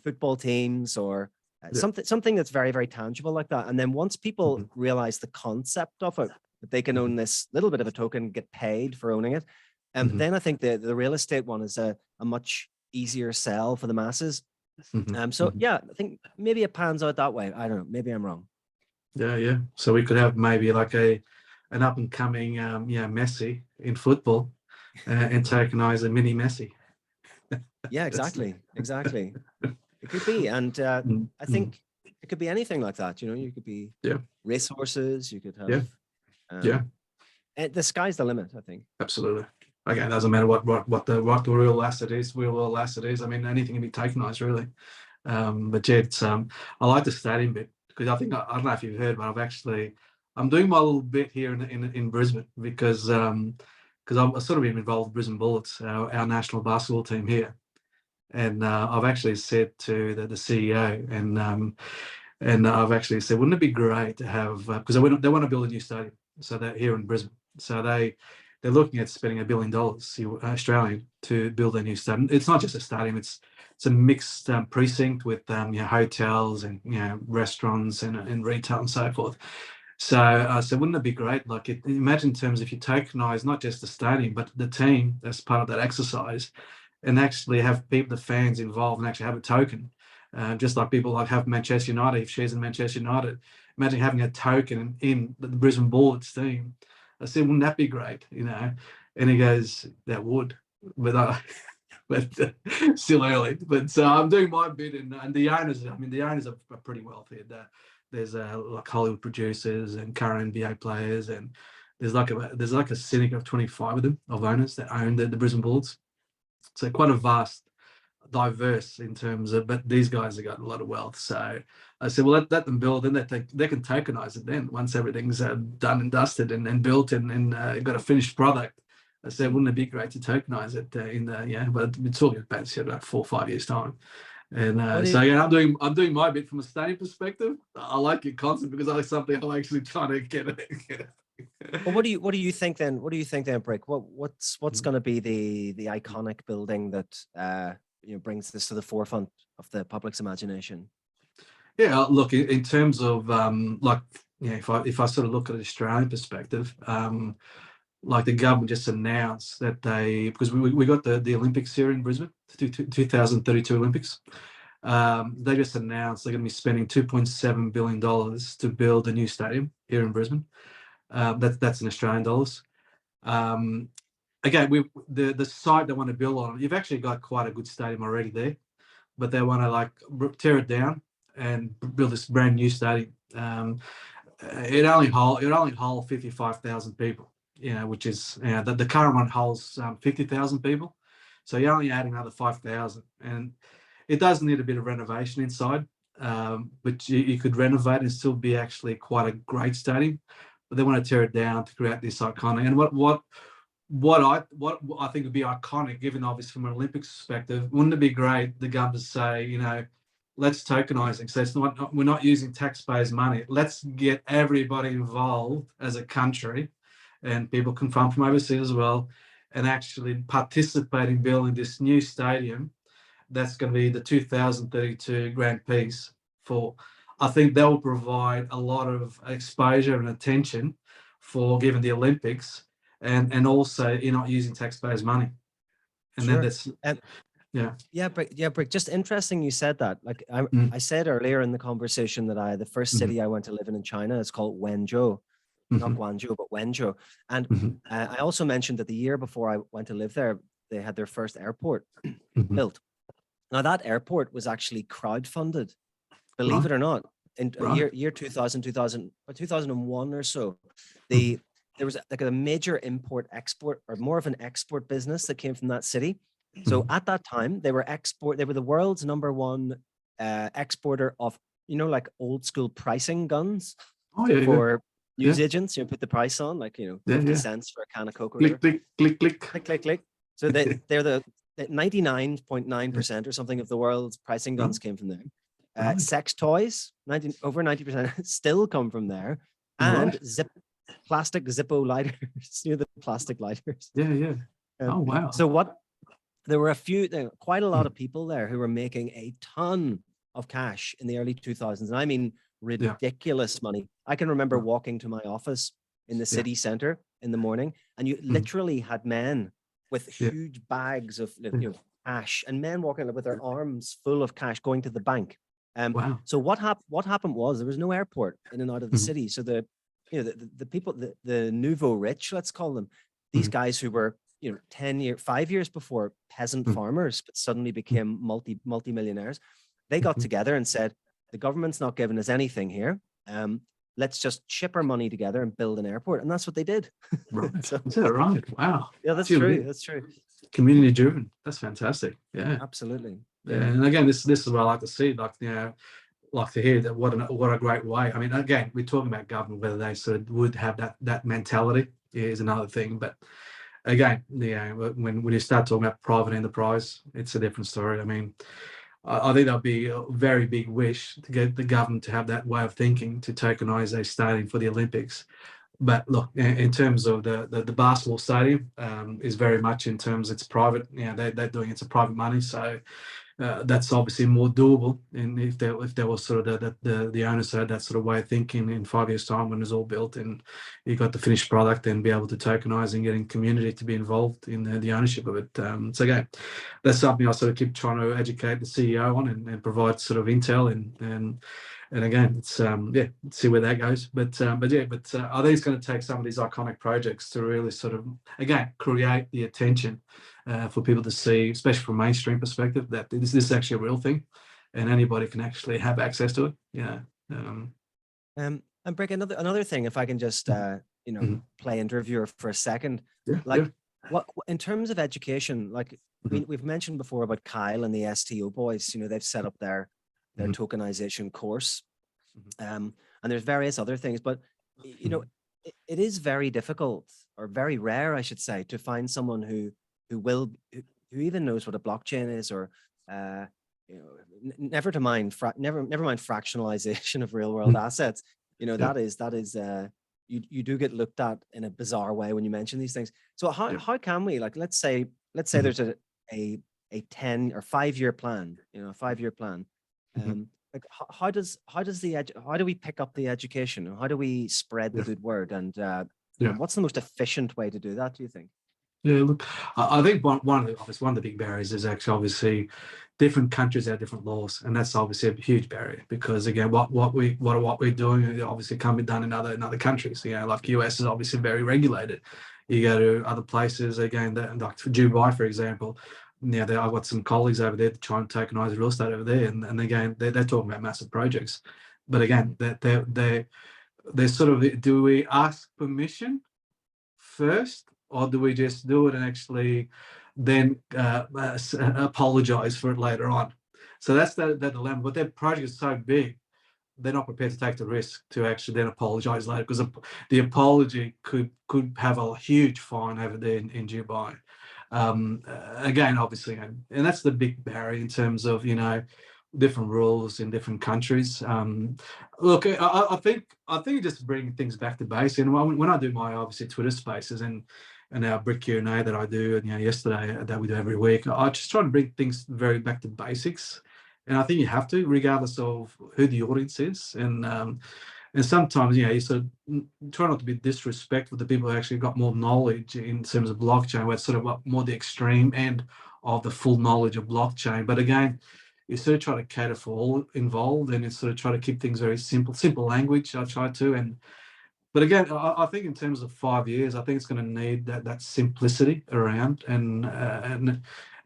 football teams or something that's very, very tangible like that. And then once people realize the concept of it, that they can own this little bit of a token, get paid for owning it. And then I think the real estate one is a much easier sell for the masses. So yeah, I think maybe it pans out that way. I don't know. Maybe I'm wrong. Yeah. So we could have maybe like an up and coming, Messi in football, and tokenize a mini Messi. Yeah, exactly. It could be, and I think it could be anything like that. You know, you could be racehorses. You could have the sky's the limit, I think. Absolutely. Again, it doesn't matter what the real asset is. Real world asset is. I mean, anything can be tokenized, really. But yeah, it's I like the stadium bit because I think I don't know if you've heard, but I'm doing my little bit here in Brisbane because I've sort of been involved with Brisbane Bullets, our national basketball team here, and I've actually said to the CEO and I've actually said, wouldn't it be great to have because they want to build a new stadium, so they're here in Brisbane, so they're looking at spending $1 billion Australian to build a new stadium. It's not just a stadium; it's a mixed precinct with hotels and restaurants and retail and so forth. So I said, wouldn't it be great? Like, imagine in terms if you tokenize not just the stadium but the team as part of that exercise, and actually have the fans involved and actually have a token, just like people like have Manchester United, if shares in Manchester United. Imagine having a token in the Brisbane Bullets team. I said, wouldn't that be great? And he goes, that would, but still early. But so I'm doing my bit, and the owners. I mean, the owners are pretty wealthy. There's like Hollywood producers and current NBA players, and there's like a cynic of 25 of them of owners that own the Brisbane Bullets. So quite a vast, diverse in terms of, but these guys have got a lot of wealth. So I said, well, let them build, and they can tokenize it then once everything's done and dusted and built and got a finished product. I said, wouldn't it be great to tokenize it in the, yeah, but we're talking about about 4 or 5 years time. And so yeah, I'm doing my bit from a stadium perspective. I like your concept because I like something I'm actually trying to get it. Well, what do you think then? What do you think then, BRIK? What's going to be the iconic building that brings this to the forefront of the public's imagination? Yeah, look, in terms of like, yeah, if I sort of look at an Australian perspective, like the government just announced that because we got the Olympics here in Brisbane, 2032 Olympics. They just announced they're going to be spending $2.7 billion to build a new stadium here in Brisbane. That's in Australian dollars. Again, the site they want to build on, you've actually got quite a good stadium already there, but they want to like tear it down and build this brand new stadium. It only hold 55,000 people, which is the current one holds 50,000 people. So you're only adding another 5,000, and it does need a bit of renovation inside, but you could renovate and still be actually quite a great stadium. But they want to tear it down to create this iconic. And what I think would be iconic, given obviously from an Olympics perspective, wouldn't it be great the government to say, let's tokenize it. So it's not, we're not using taxpayers' money. Let's get everybody involved as a country, and people can come from overseas as well, and actually participate in building this new stadium. That's going to be the 2032 Grand Prix for. I think that will provide a lot of exposure and attention for given the Olympics, and also you're not using taxpayers' money. And Sure. then that's BRIK, just interesting you said that. Like I said earlier in the conversation that the first city I went to live in China is called Wenzhou, not Guangzhou, but Wenzhou. And I also mentioned that the year before I went to live there, they had their first airport built. Now that airport was actually crowdfunded, believe it or not, in year 2000, 2001 or so. There was like a major import export, or more of an export business that came from that city. So at that time, they were the world's #1 exporter of, like old school pricing guns for news agents. Put the price on, like 50 cents for a can of Coke. Or click, click, click, click, click, click, click. So they're the 99.9% or something of the world's pricing guns came from there. Sex toys, over 90% still come from there, and plastic Zippo lighters. The plastic lighters. Yeah. Oh wow. So there were quite a lot of people there who were making a ton of cash in the early 2000s. And I mean, ridiculous money. I can remember walking to my office in the city center in the morning, and you literally had men with huge bags of cash, and men walking with their arms full of cash going to the bank. Wow. So what happened was there was no airport in and out of the city. So the people, the nouveau rich, let's call them, these guys who were 5 years before peasant farmers, but suddenly became multi-millionaires. They got together and said, the government's not giving us anything here. Let's just chip our money together and build an airport. And that's what they did. Right. So, is that right? Wow. Yeah, that's true. That's true. Community driven. That's fantastic. Yeah. Absolutely. Yeah. And again, this is what I like to see. Like, like to hear that what a great way. I mean, again, we're talking about government, whether they sort of would have that mentality is another thing. But again, when you start talking about private enterprise, it's a different story. I mean, I think that'll be a very big wish to get the government to have that way of thinking to tokenize a stadium for the Olympics. But look, in terms of the basketball stadium, is very much in terms it's private. They're doing it's a private money, so that's obviously more doable. And if there was sort of the owners had that sort of way of thinking in 5 years' time when it's all built and you got the finished product, and be able to tokenize and getting community to be involved in the ownership of it. So again, that's something I sort of keep trying to educate the CEO on and provide sort of intel and again, it's see where that goes. But I think it's going to take some of these iconic projects to really sort of again create the attention for people to see, especially from a mainstream perspective, that this is actually a real thing, and anybody can actually have access to it. And BRIK, another thing, if I can just play interviewer for a second. What in terms of education, like we've mentioned before about Kyle and the STO boys, you know, they've set up their tokenization course. And there's various other things, but you know, it is very difficult, or very rare, I should say, to find someone who even knows what a blockchain is, or you know, never mind fractionalization of real world assets. You know, that is you do get looked at in a bizarre way when you mention these things. So how can we, like, let's say there's a 10 or 5-year plan, you know, a 5-year plan. Like how do we pick up the education? How do we spread the good word? And what's the most efficient way to do that, do you think? Yeah, look, I think one of the big barriers is actually obviously different countries have different laws, and that's obviously a huge barrier, because again, what we're doing obviously can't be done in other countries. You know, like US is obviously very regulated. You go to other places, again, like Dubai, for example. I've got some colleagues over there to try and tokenize real estate over there, and again, they're talking about massive projects. But again, they're sort of, do we ask permission first, or do we just do it and actually then apologize for it later on? So that's that dilemma. But their project is so big, they're not prepared to take the risk to actually then apologize later, because the apology could have a huge fine over there in Dubai. Again, obviously, and that's the big barrier in terms of, you know, different rules in different countries. Look, I think just bringing things back to base. And when I do my obviously Twitter Spaces and our BRIK Q&A that I do, and you know, yesterday that we do every week, I just try to bring things very back to basics. And I think you have to, regardless of who the audience is. And sometimes, you know, you sort of try not to be disrespectful to people who actually got more knowledge in terms of blockchain, where it's sort of more the extreme end of the full knowledge of blockchain. But again, you sort of try to cater for all involved, and you sort of try to keep things very simple language. I try to, but again, I think in terms of 5 years, I think it's going to need that simplicity around, and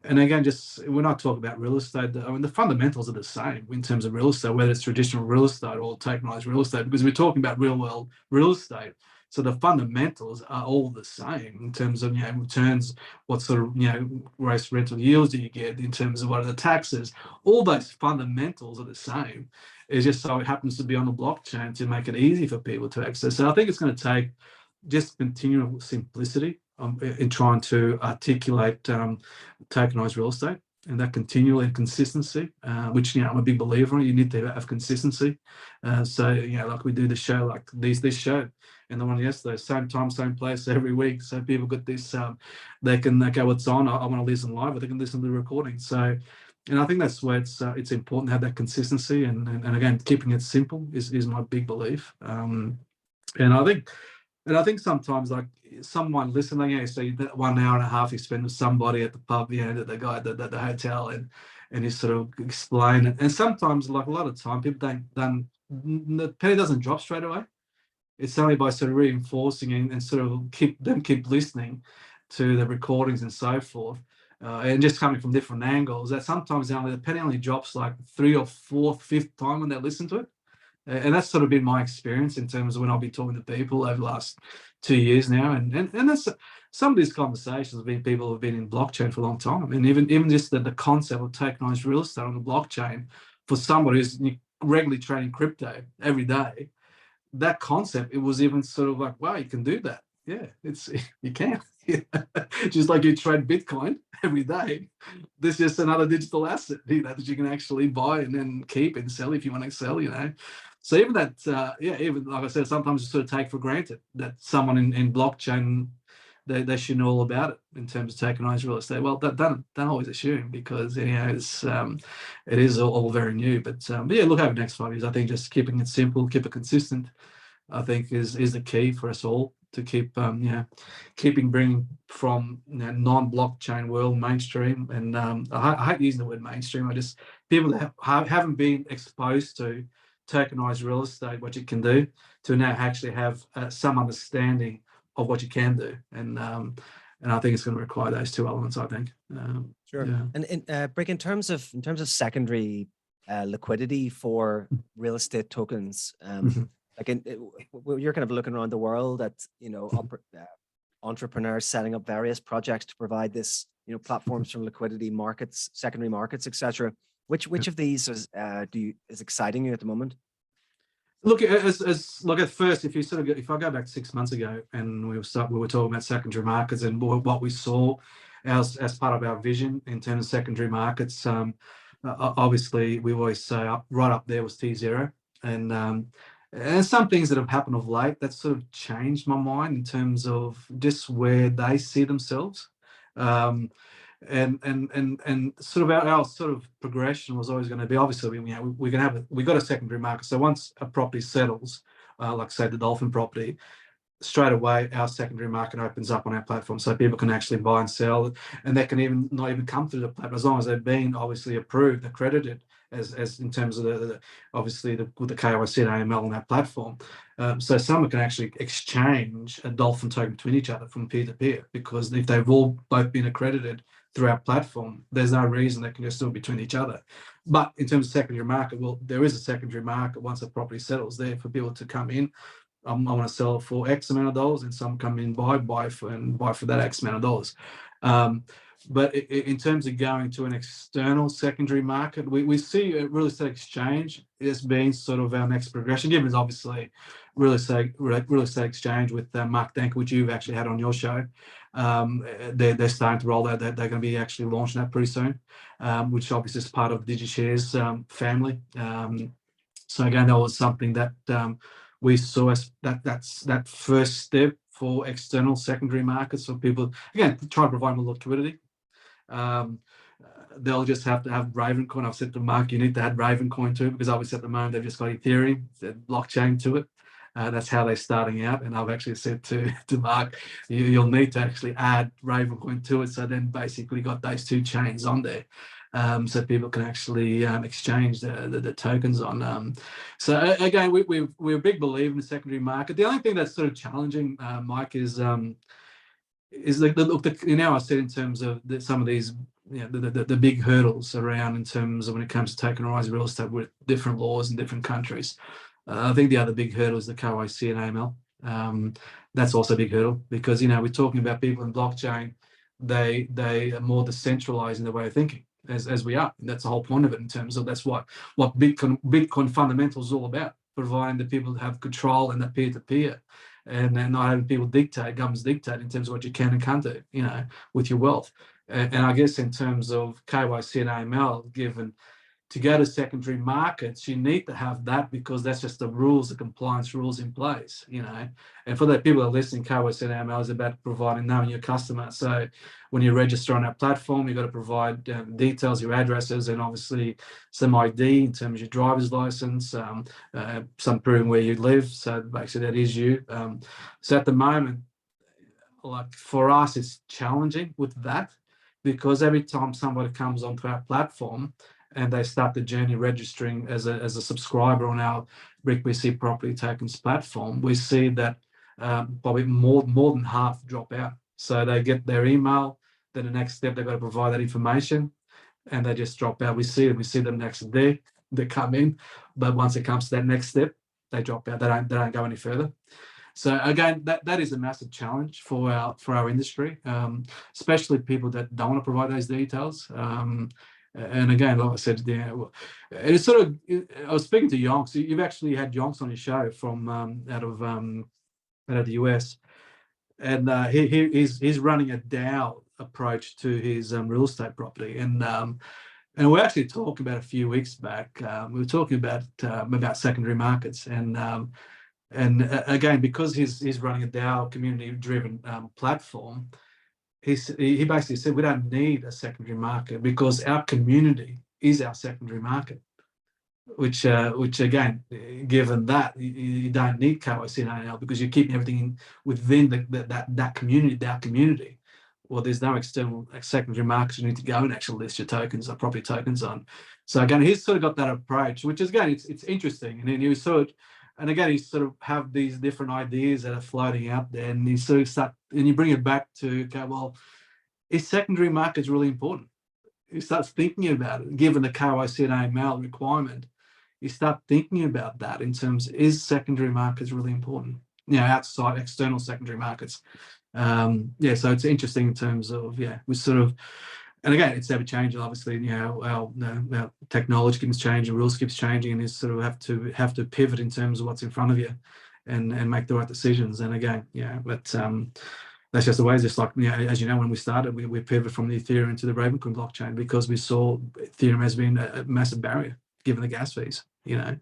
again, just when I talk about real estate, I mean, the fundamentals are the same in terms of real estate, whether it's traditional real estate or tokenized real estate, because we're talking about real world real estate. So the fundamentals are all the same in terms of, you know, returns, what sort of, you know, gross rental yields do you get, in terms of what are the taxes. All those fundamentals are the same. It just so it happens to be on the blockchain to make it easy for people to access. So I think it's going to take just continual simplicity in trying to articulate tokenized real estate, and that continual inconsistency, which, you know, I'm a big believer in. You need to have consistency. So, you know, like we do the show, like this show, and the one yesterday, same time, same place every week. So people got this, they go, what's on? I want to listen live, but they can listen to the recording. So, and I think that's where it's important to have that consistency, and again, keeping it simple is my big belief. And I think sometimes, like, someone listening, you see that 1 hour and a half you spend with somebody at the pub, you know, the guy at the hotel, and you sort of explain it. And sometimes, like a lot of time, people don't the penny doesn't drop straight away. It's only by sort of reinforcing and sort of keep listening to the recordings and so forth, and just coming from different angles, that sometimes the penny only drops like 3rd or 4th, 5th time when they listen to it. And that's sort of been my experience in terms of when I've been talking to people over the last 2 years now. And that's some of these conversations have been people who've been in blockchain for a long time. And even just the concept of tokenized real estate on the blockchain, for somebody who's regularly trading crypto every day, that concept, it was even sort of like, wow, you can do that. Yeah, you can. Just like you trade Bitcoin every day. This is just another digital asset, you know, that you can actually buy and then keep and sell if you want to sell, you know. So even that, even like I said, sometimes you sort of take for granted that someone in blockchain, they should know all about it in terms of tokenized real estate. Well, don't always assume, because, you know, it is all very new. But yeah, look, over the next 5 years, I think just keeping it simple, keep it consistent, I think is the key for us all to keep, bringing from, you know, non-blockchain world mainstream. And I hate using the word mainstream. People that haven't been exposed to tokenized real estate, what you can do, to now actually have some understanding of what you can do. And I think it's going to require those two elements, I think. Sure. Yeah. And BRIK, in terms of secondary liquidity for real estate tokens, like you're kind of looking around the world at, you know, entrepreneurs setting up various projects to provide this, platforms for liquidity markets, secondary markets, etc. Which of these is exciting you at the moment? Look, look at first, if I go back 6 months ago and we were talking about secondary markets and what we saw as part of our vision in terms of secondary markets, obviously we always say right up there was T0, and some things that have happened of late that sort of changed my mind in terms of just where they see themselves. And sort of our sort of progression was always going to be, obviously we got a secondary market. So once a property settles, like say the Dolphin property, straight away our secondary market opens up on our platform, so people can actually buy and sell, and they can even not even come through the platform as long as they've been obviously approved, accredited as in terms of obviously with the KYC and AML on that platform. So someone can actually exchange a Dolphin token between each other from peer to peer, because if they've all both been accredited through our platform, there's no reason they can just do it between each other. But in terms of secondary market, well, there is a secondary market once a property settles there for people to come in. I want to sell for X amount of dollars, and some come in buy for that X amount of dollars. But in terms of going to an external secondary market, we see a real estate exchange as being sort of our next progression. Given obviously real estate exchange with Mark Dank, which you've actually had on your show, they're starting to roll out. They're going to be actually launching that pretty soon, which obviously is part of DigiShares family. So again, that was something that we saw as that first step for external secondary markets for people, again, to try to provide more liquidity. They'll just have to have Ravencoin. I've said to Mark, you need to add Ravencoin too, because obviously at the moment they've just got Ethereum, blockchain to it. That's how they're starting out. And I've actually said to Mark, you'll need to actually add Ravencoin to it. So then basically got those two chains on there. So people can actually exchange the tokens on. So again, we're a big believer in the secondary market. The only thing that's sort of challenging, Mike, is like I said in terms of some of these, the big hurdles around in terms of when it comes to tokenized real estate with different laws in different countries. I think the other big hurdle is the KYC and AML. That's also a big hurdle because we're talking about people in blockchain. They are more decentralized in their way of thinking, as we are. And that's the whole point of it in terms of that's what Bitcoin fundamentals is all about, providing the people have control and that peer-to-peer, and then not having people governments dictate in terms of what you can and can't do, with your wealth. And I guess in terms of KYC and AML, given to go to secondary markets, you need to have that because that's just the rules, the compliance rules in place, And for the people that are listening, KYC and AML is about providing knowing your customer. So when you register on our platform, you've got to provide details, your addresses, and obviously some ID in terms of your driver's license, some proving where you live. So basically that is you. So at the moment, like for us, it's challenging with that because every time somebody comes onto our platform, and they start the journey registering as a subscriber on our BRIK property tokens platform, we see that probably more than half drop out. So they get their email, then the next step they've got to provide that information, and they just drop out. We see them next day, they come in, but once it comes to that next step, they drop out. They don't go any further. So again, that is a massive challenge for our industry, especially people that don't want to provide those details. And again, like I said, it's sort of. I was speaking to Yonks. You've actually had Yonks on your show from out of the US, and he's running a DAO approach to his real estate property, and we're actually talking about a few weeks back. We were talking about secondary markets, and again, because he's running a DAO community-driven platform. He basically said we don't need a secondary market because our community is our secondary market, which again, given that you don't need KYC and AML because you're keeping everything within that community. Well, there's no external secondary markets you need to go and actually list your tokens or property tokens on. So again, he's sort of got that approach, which is again, it's interesting, and then you sort of. And again, you sort of have these different ideas that are floating out there, and you sort of start, and you bring it back to, okay, well, is secondary markets really important? You start thinking about it, given the KYC and AML requirement. You start thinking about that in terms, is secondary markets really important? Outside external secondary markets. Yeah, so it's interesting in terms of, yeah, we sort of, and again, it's ever changing. Obviously, you know, our technology keeps changing, rules keeps changing, and you sort of have to pivot in terms of what's in front of you, and make the right decisions. And again, yeah, but that's just the way. Just like, you know, as you know, when we started, we pivoted from the Ethereum to the Ravencoin blockchain because we saw Ethereum has been a massive barrier given the gas fees. You know,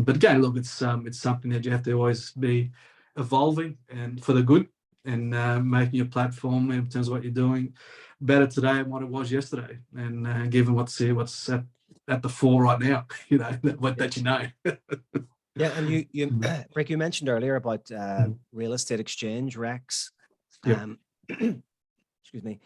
but again, look, it's something that you have to always be evolving and for the good, and making your platform in terms of what you're doing better today than what it was yesterday. And given what's at the fore right now, you know, what Yeah. that you know. Yeah, and BRIK, you mentioned earlier about Mhm. real estate exchange, REX. Yep. Excuse me.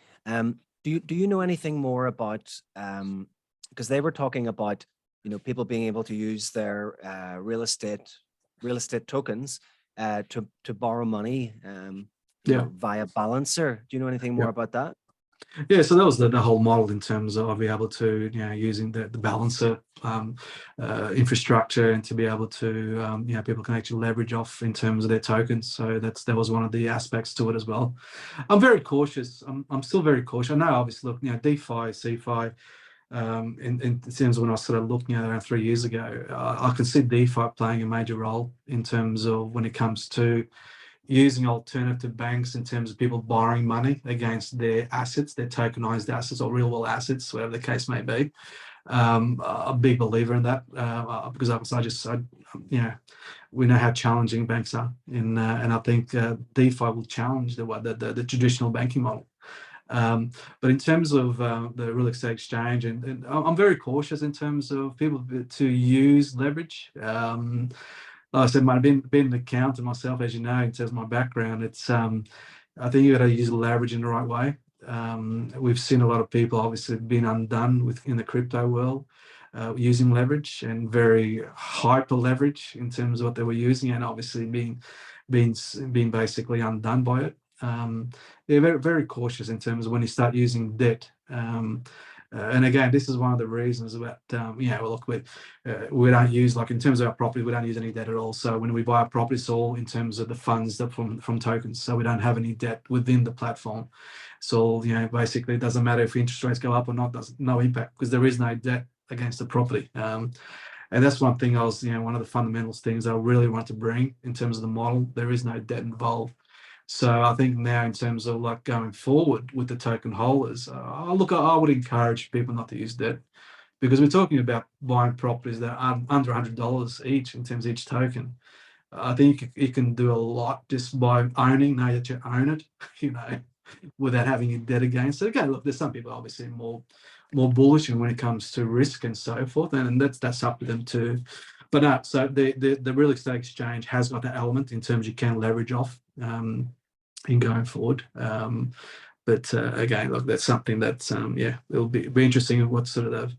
Do you know anything more about because they were talking about, you know, people being able to use their real estate tokens to borrow money you Yeah. know, via balancer. Do you know anything more Yeah. about that? Yeah, so that was the whole model in terms of being able to, you know, using the balancer infrastructure, and to be able to, you know, people can actually leverage off in terms of their tokens. So that was one of the aspects to it as well. I'm very cautious. I'm still very cautious. I know, obviously, look, you know, DeFi, CeFi, in terms of when I started looking at it around 3 years ago, I can see DeFi playing a major role in terms of when it comes to using alternative banks in terms of people borrowing money against their assets, their tokenized assets or real world assets, whatever the case may be. A big believer in that because you know, we know how challenging banks are, and I think DeFi will challenge the traditional banking model. But in terms of the real estate exchange, and I'm very cautious in terms of people to use leverage. Like I said, mate, I've been an accountant myself, as you know, in terms of my background. It's I think you got to use leverage in the right way. We've seen a lot of people obviously being undone in the crypto world using leverage, and very hyper leverage in terms of what they were using, and obviously being basically undone by it. They're very, very cautious in terms of when you start using debt. And again, this is one of the reasons about, you know, well, look, we don't use, like in terms of our property, we don't use any debt at all. So when we buy a property, it's all in terms of the funds that from tokens. So we don't have any debt within the platform. So, you know, basically it doesn't matter if interest rates go up or not, there's no impact because there is no debt against the property. And that's one thing you know, one of the fundamentals things I really want to bring in terms of the model. There is no debt involved. So I think now in terms of like going forward with the token holders, I would encourage people not to use debt, because we're talking about buying properties that are under $100 each in terms of each token. I think you can do a lot just by know that you own it, you know, without having a debt against it. Again, look, there's some people obviously more bullish when it comes to risk and so forth, and that's up to them too. But no, so the real estate exchange has got that element in terms you can leverage off in going forward. But again, look, that's something that yeah, it'll be interesting what sort of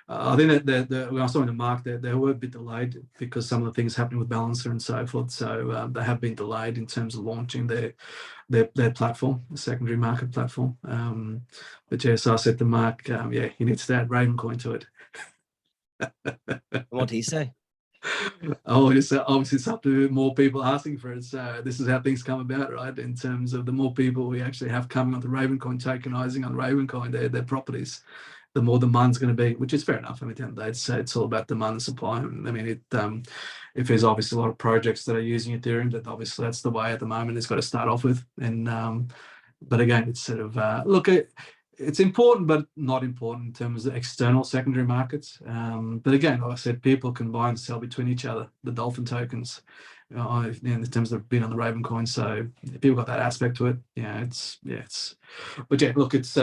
I think that when I saw in the market, they were a bit delayed because some of the things happening with Balancer and so forth. So they have been delayed in terms of launching their platform, the secondary market platform. But yeah, so I said to Mark, yeah, you need to add Ravencoin to it. And what did he say? Oh, it's obviously something more people asking for it. So this is how things come about, right? In terms of the more people we actually have coming onto Ravencoin, tokenizing on Ravencoin, their properties, the more demand's going to be, which is fair enough. I mean, at the end of the day, it's all about demand and supply. I mean, if there's obviously a lot of projects that are using Ethereum, that obviously that's the way at the moment it's got to start off with. And but again, it's sort of look, it's important, but not important in terms of external secondary markets. But again, like I said, people can buy and sell between each other, the Dolphin tokens, in terms of being on the Ravencoin. So people got that aspect to it. But yeah, look, it's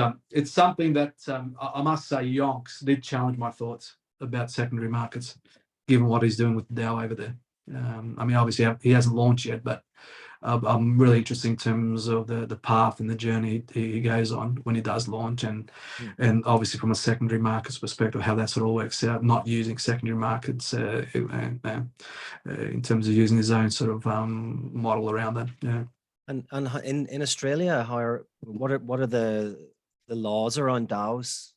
something that I must say, Yonks did challenge my thoughts about secondary markets, given what he's doing with DAO over there. I mean, obviously he hasn't launched yet, but I'm really interested in terms of the path and the journey he goes on when he does launch, and obviously from a secondary markets perspective, how that sort of works out, not using secondary markets in terms of using his own sort of model around that. Yeah. And in Australia, what are the laws around DAOs?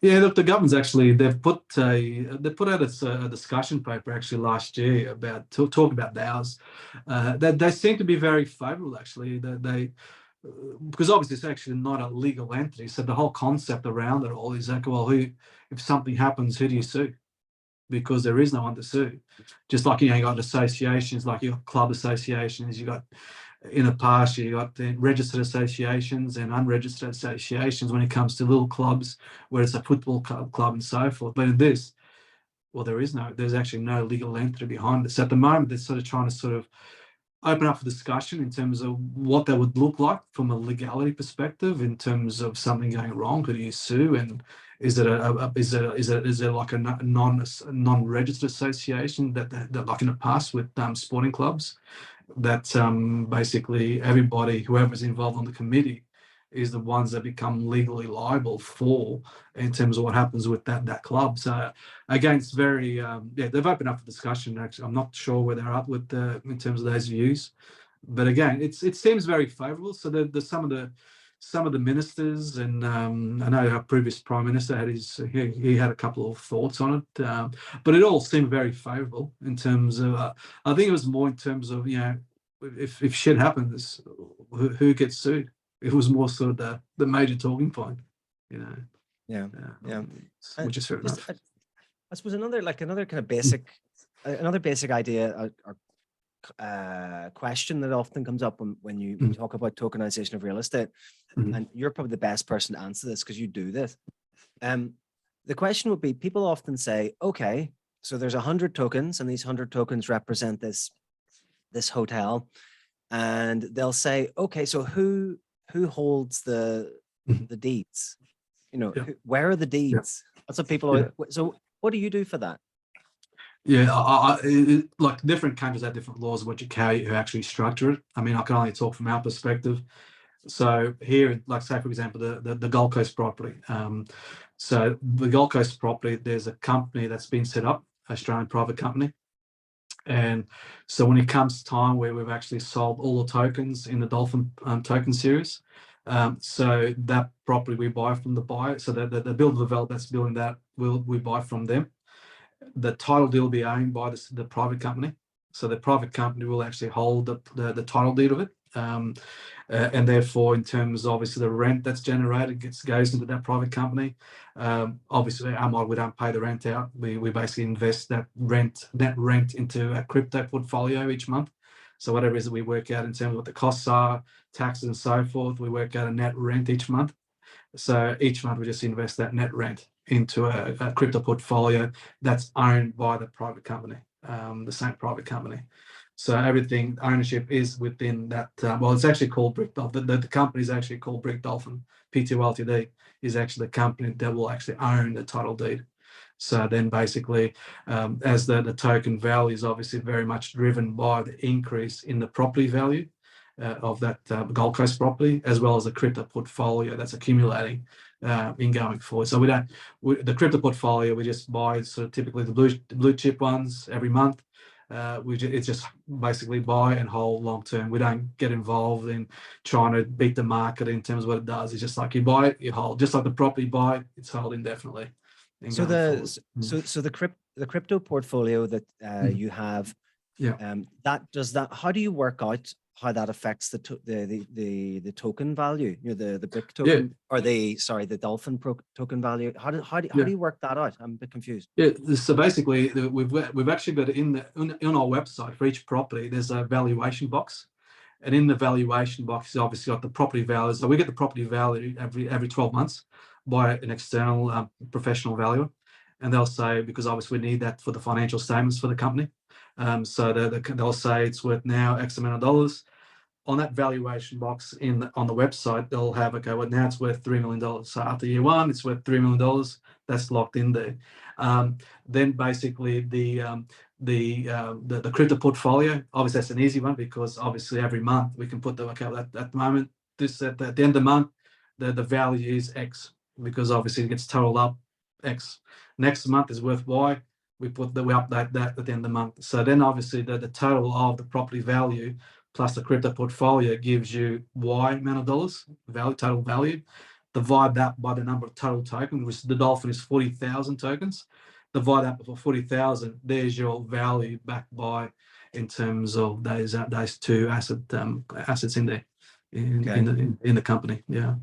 Yeah, look, the government's actually they've put out a discussion paper actually last year about talk about DAOs. They seem to be very favourable actually. That they because obviously it's actually not a legal entity, so the whole concept around it all is like, well, who if something happens, who do you sue? Because there is no one to sue. Just like you got associations, like you got club associations, you got in the past you got the registered associations and unregistered associations when it comes to little clubs where it's a football club and so forth. But in this, well, there's actually no legal entity behind it. So at the moment, they're sort of trying to sort of open up for discussion in terms of what that would look like from a legality perspective, in terms of something going wrong, could you sue, and is it is it like a non-registered association that like in the past with sporting clubs, that basically everybody, whoever's involved on the committee, is the ones that become legally liable for, in terms of what happens with that club. So again, it's very yeah, they've opened up for discussion. Actually, I'm not sure where they're at with in terms of those views, but again, it seems very favourable. So there's some of the ministers, and I know our previous prime minister had he had a couple of thoughts on it, but it all seemed very favourable in terms of. I think it was more in terms of, if shit happens, who gets sued. It was more sort of the major talking point, you know. Yeah, yeah. Which is fair Just, enough. I suppose another kind of basic, another basic idea or question that often comes up when you talk about tokenization of real estate, and you're probably the best person to answer this because you do this. The question would be, people often say, okay, so there's 100 tokens, and these 100 tokens represent this hotel, and they'll say, okay, so who holds the deeds? Where are the deeds? That's what people are. So what do you do for that? Yeah, like different countries have different laws of how you actually structure it. I mean, I can only talk from our perspective. So here, like say for example, the Gold Coast property. So the Gold Coast property, there's a company that's been set up, Australian private company. And so when it comes time where we've actually sold all the tokens in the Dolphin token series, so that property we buy from the buyer. So the builder developer that's building that, we buy from them. The title deed will be owned by the private company. So the private company will actually hold the title deed of it. And therefore, in terms of obviously the rent that's generated goes into that private company. Obviously, our model, we don't pay the rent out. We basically invest that net rent into a crypto portfolio each month. So whatever it is that we work out in terms of what the costs are, taxes and so forth, we work out a net rent each month. So each month we just invest that net rent into a crypto portfolio that's owned by the private company, the same private company. So everything ownership is within that. Well, it's actually called BRIK Dolphin. The company is actually called BRIK Dolphin. P2 Ltd is actually the company that will actually own the title deed. So then basically, as the token value is obviously very much driven by the increase in the property value of that Gold Coast property, as well as the crypto portfolio that's accumulating in going forward. So the crypto portfolio, we just buy sort of typically the blue chip ones every month. It's just basically buy and hold long term. We don't get involved in trying to beat the market in terms of what it does. It's just like you buy it, you hold. Just like the property you buy, it's held indefinitely. So the crypto portfolio that you have, how do you work out how that affects the token value? The BRIK token, or the Dolphin token value. How do you work that out? I'm a bit confused. Yeah, so basically, we've actually got on our website for each property, there's a valuation box, and in the valuation box is obviously got the property values. So we get the property value every 12 months by an external professional valuer, and they'll say, because obviously we need that for the financial statements for the company. So they'll say it's worth now X amount of dollars. On that valuation box on the website, they'll have, okay, well, now it's worth $3 million. So after year one, it's worth $3 million. That's locked in there. Then basically the crypto portfolio, obviously that's an easy one, because obviously every month we can put at the moment, at the end of the month, the value is X, because obviously it gets totaled up X. Next month is worth Y. We update that at the end of the month. So then obviously the total of the property value plus the crypto portfolio gives you Y amount of dollars, total value. divide that by the number of total tokens, which the Dolphin is 40,000 tokens. Divide that by 40,000. There's your value backed by, in terms of those two assets in there, in the company. Yeah.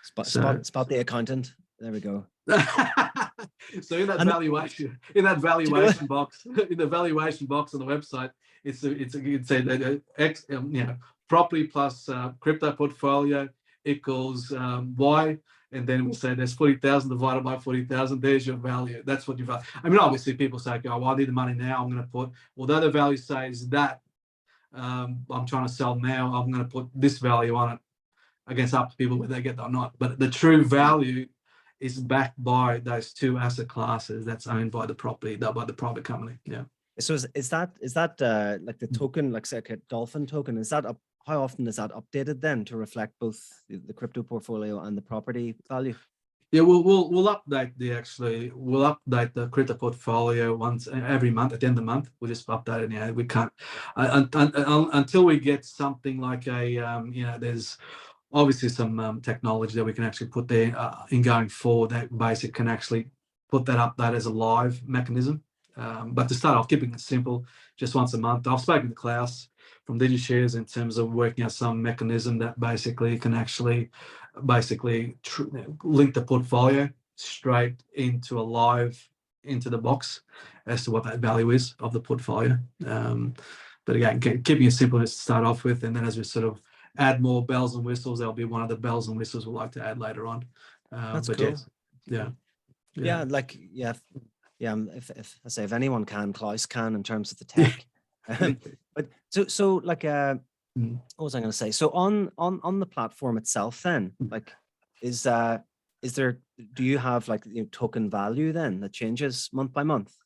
Spot the accountant. There we go. So in that valuation box, in the valuation box on the website, it's property plus crypto portfolio equals Y, and then we'll say there's 40,000 divided by 40,000. There's your value. That's what you've. I mean, obviously, people say, "Oh, well, I need the money now. I'm going to put." Although the value says that I'm trying to sell now, I'm going to put this value on it. Against up to people whether they get that or not. But the true value is backed by those two asset classes that's owned by the property company. Yeah. So is that like the token, like say a Dolphin token? Is that how often is that updated then to reflect both the crypto portfolio and the property value? Yeah, we'll update the crypto portfolio once every month at the end of the month. We'll just update it. Yeah, we can't until we get something like there's obviously some technology that we can actually put there in going forward that basically can actually put that update as a live mechanism. But to start off, keeping it simple, just once a month. I've spoken to Klaus from DigiShares in terms of working out some mechanism that basically can actually link the portfolio straight into the box as to what that value is of the portfolio. But again, keeping it simple to start off with, and then as we sort of add more bells and whistles, there'll be one of the bells and whistles we'll like to add later on. That's cool. Yes, If anyone can, Klaus can in terms of the tech. But so like what was I going to say? So on the platform itself, then like is there, do you have like token value then that changes month by month?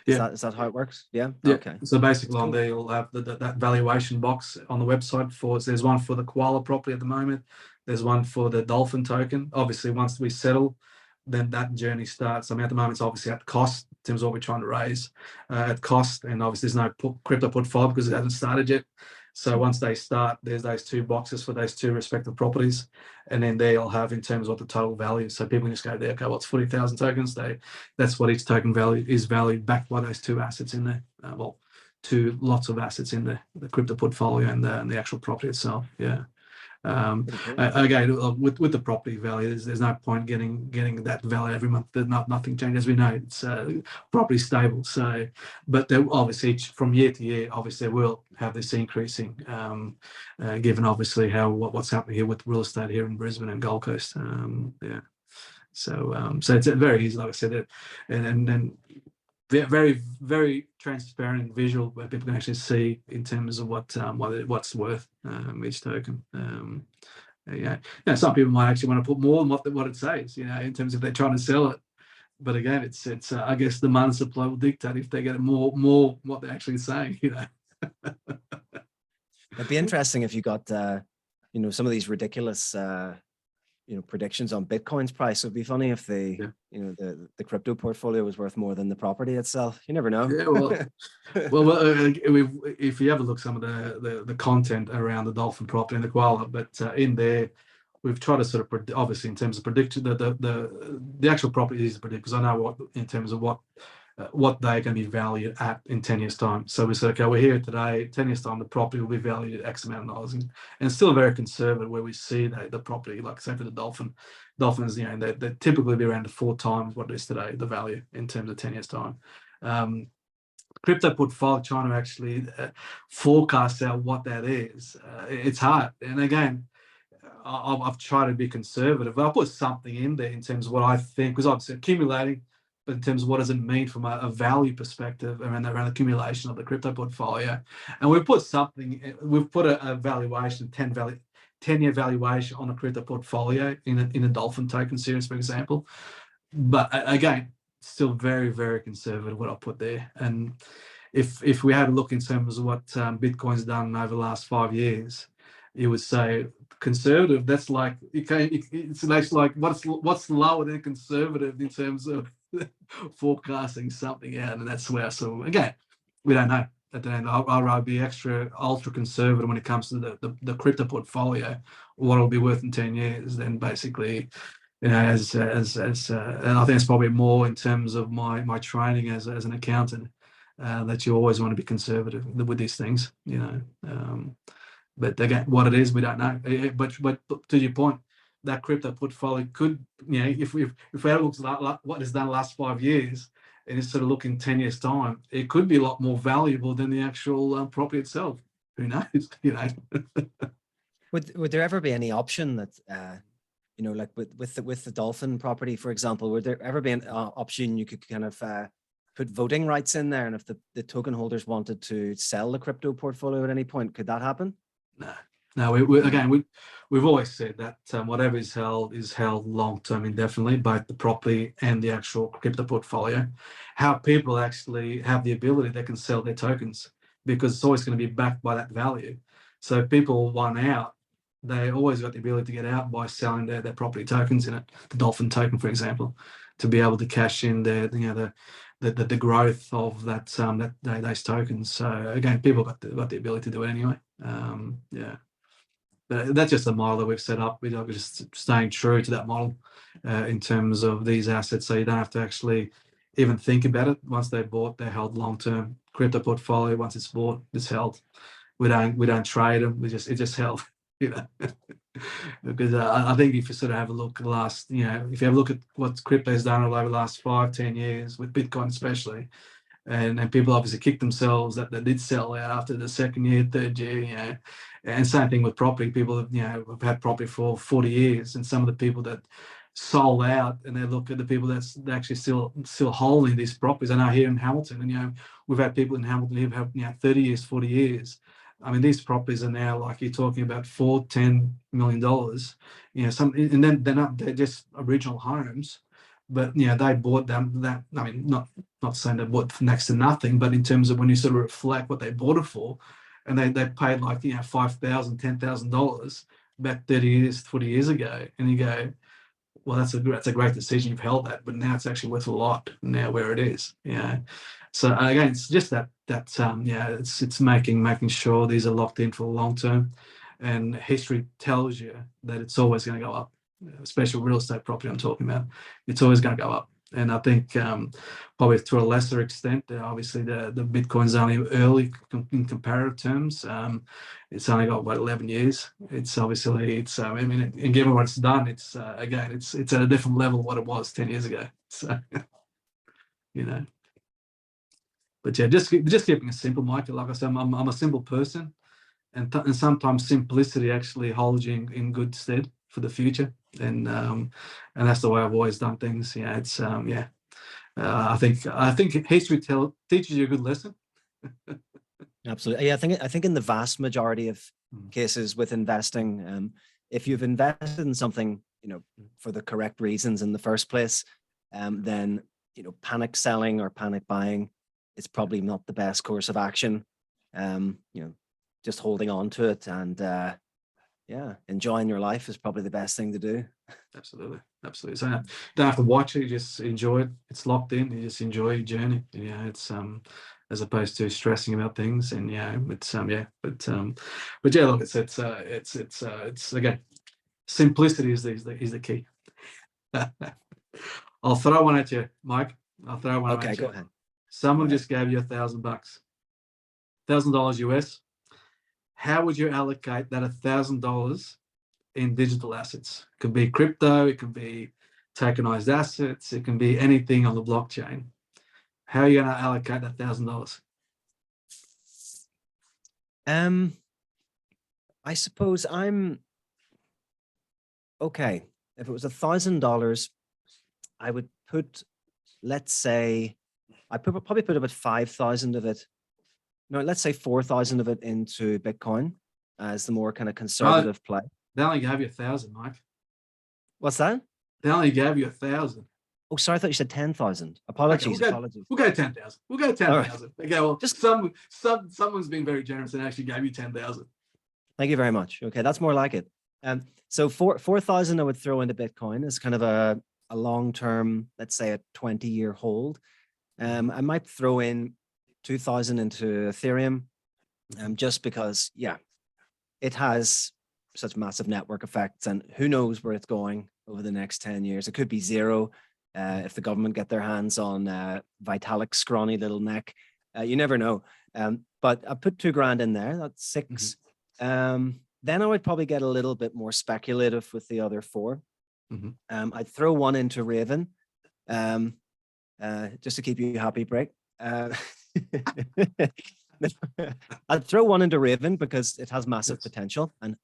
Is that how it works? Yeah. Okay. So basically on there you'll have that valuation box on the website there's one for the koala property at the moment. There's one for the Dolphin token. Obviously, once we settle, then that journey starts. I mean, at the moment it's obviously at cost in terms of what we're trying to raise at cost, and obviously there's no crypto portfolio because it hasn't started yet. So once they start, there's those two boxes for those two respective properties, and then they'll have in terms of what the total value. So people can just go there, okay, what's 40,000 tokens? That's what each token value is valued backed by those two assets in there. Two lots of assets in there, the crypto portfolio and the actual property itself. Yeah. Again, with the property value, there's no point getting that value every month. Nothing changes. As we know, it's property stable. So, but obviously from year to year, obviously we'll have this increasing, given obviously what's happening here with real estate here in Brisbane and Gold Coast. So it's very easy, like I said, and then very, very transparent and visual where people can actually see in terms of what's worth each token. Some people might actually want to put more than what it says, in terms of they're trying to sell it. But again, it's I guess demand and supply will dictate if they get more what they're actually saying. It'd be interesting if you got some of these ridiculous predictions on Bitcoin's price. It would be funny if the crypto portfolio was worth more than the property itself. You never know. Yeah, if you ever look some of the content around the Dolphin property and the koala, but in there we've tried to sort of obviously in terms of prediction the actual property is predict, because I know what in terms of what they're going to be valued at in 10 years time. So we said, okay, we're here today, 10 years time the property will be valued at X amount of dollars, and still very conservative where we see the property, like say for the Dolphins, they typically be around 4 times what it is today, the value in terms of 10 years time. Crypto portfolio, trying to actually forecast out what that is, it's hard. And again, I've tried to be conservative. I'll put something in there in terms of what I think, because obviously accumulating, but in terms of what does it mean from a value perspective around accumulation of the crypto portfolio. And we've put a valuation, 10-year valuation on a crypto portfolio in a Dolphin token series, for example. But again, still very, very conservative what I put there. And if we had a look in terms of what Bitcoin's done over the last 5 years, you would say conservative. That's like it's like what's lower than conservative in terms of forecasting something out, and that's where. So again, we don't know. at the end. I'd rather be extra ultra conservative when it comes to the crypto portfolio, what it'll be worth in 10 years, than basically, you know, and I think it's probably more in terms of my training as an accountant, that you always want to be conservative with these things, you know. But again, what it is, we don't know. But to your point, that crypto portfolio could, you know, if we look at what is done the last 5 years, and it's sort of looking 10 years time, it could be a lot more valuable than the actual property itself. Who knows? You know. Would there ever be any option that you know, like with the dolphin property, for example, would there ever be an option you could kind of put voting rights in there, and if the token holders wanted to sell the crypto portfolio at any point, could that happen? No. We've always said that whatever is held long term indefinitely, both the property and the actual crypto portfolio. How people actually have the ability, they can sell their tokens, because it's always going to be backed by that value. So if people want out, they always got the ability to get out by selling their property tokens in it, the dolphin token, for example, to be able to cash in the growth of those tokens. So again, people got the ability to do it anyway. Yeah. But that's just the model that we've set up. We're just staying true to that model in terms of these assets. So you don't have to actually even think about it. Once they're bought, they're held long-term. Crypto portfolio, once it's bought, it's held. We don't trade them. It's just held, you know. Because I think if you sort of have a look at the last, you know, if you have a look at what crypto's done over the last 5-10 years, with Bitcoin especially, and people obviously kicked themselves that they did sell out after the second year, third year, you know. And same thing with property. People have, you know, have had property for 40 years, and some of the people that sold out, and they look at the people that's actually still holding these properties. I know here in Hamilton, and you know, we've had people in Hamilton who have, you know, 30 years, 40 years. I mean, these properties are now, like, you're talking about $4-10 million. You know, and then they're just original homes, but you know, they bought them that. I mean, not saying they bought for next to nothing, but in terms of when you sort of reflect what they bought it for, and they paid, like, you know, $5,000, $10,000 back 30 years, 40 years ago, and you go, well, that's a great decision. You've held that, but now it's actually worth a lot now where it is. Yeah. So again, it's just that yeah, it's making sure these are locked in for the long term, and history tells you that it's always going to go up, especially real estate property I'm talking about. It's always going to go up. And I think probably to a lesser extent, obviously the Bitcoin's only early in comparative terms. It's only got, what, 11 years. It's obviously, I mean, and given what it's done, it's again, it's at a different level of what it was 10 years ago. So, you know, but yeah, just keeping it simple, Michael. Like I said, I'm a simple person, and sometimes simplicity actually holds you in good stead for the future. And that's the way I've always done things. Yeah, it's yeah. I think history teaches you a good lesson. Absolutely. Yeah, I think in the vast majority of cases with investing, if you've invested in something, you know, for the correct reasons in the first place, then, you know, panic selling or panic buying is probably not the best course of action. You know, just holding on to it and yeah, enjoying your life is probably the best thing to do. Absolutely. So you don't have to watch it, you just enjoy it. It's locked in, you just enjoy your journey. Yeah, it's as opposed to stressing about things. And yeah, it's yeah, but yeah, look, it's again, simplicity is the key. I'll throw one at you, Mike. I'll throw one Okay, at you. go ahead. Someone just gave you $1,000, $1,000 US. How would you allocate that $1,000 in digital assets? It could be crypto, it could be tokenized assets, it can be anything on the blockchain. How are you going to allocate that $1,000? I suppose I'm okay. If it was $1,000, I would put, let's say, probably put about 5,000 of it. No, let's say 4,000 of it into Bitcoin as the more kind of conservative play. They only gave you 1,000, Mike. What's that? They only gave you 1,000. Oh, sorry, I thought you said 10,000. Apologies. Okay, apologies. We'll go 10,000. We'll go 10,000. Right. Okay, well, just someone's been very generous and actually gave you 10,000. Thank you very much. Okay, that's more like it. So 4,000 I would throw into Bitcoin as kind of a long-term, let's say a 20-year hold. I might throw in 2,000 into Ethereum, just because, yeah, it has such massive network effects, and who knows where it's going over the next 10 years. It could be zero if the government get their hands on Vitalik's scrawny little neck. You never know. But I put $2,000 in there. That's 6. Then I would probably get a little bit more speculative with the other 4. I'd throw 1 into Raven, just to keep you happy, BRIK. I'd throw 1 into Raven because it has massive potential, and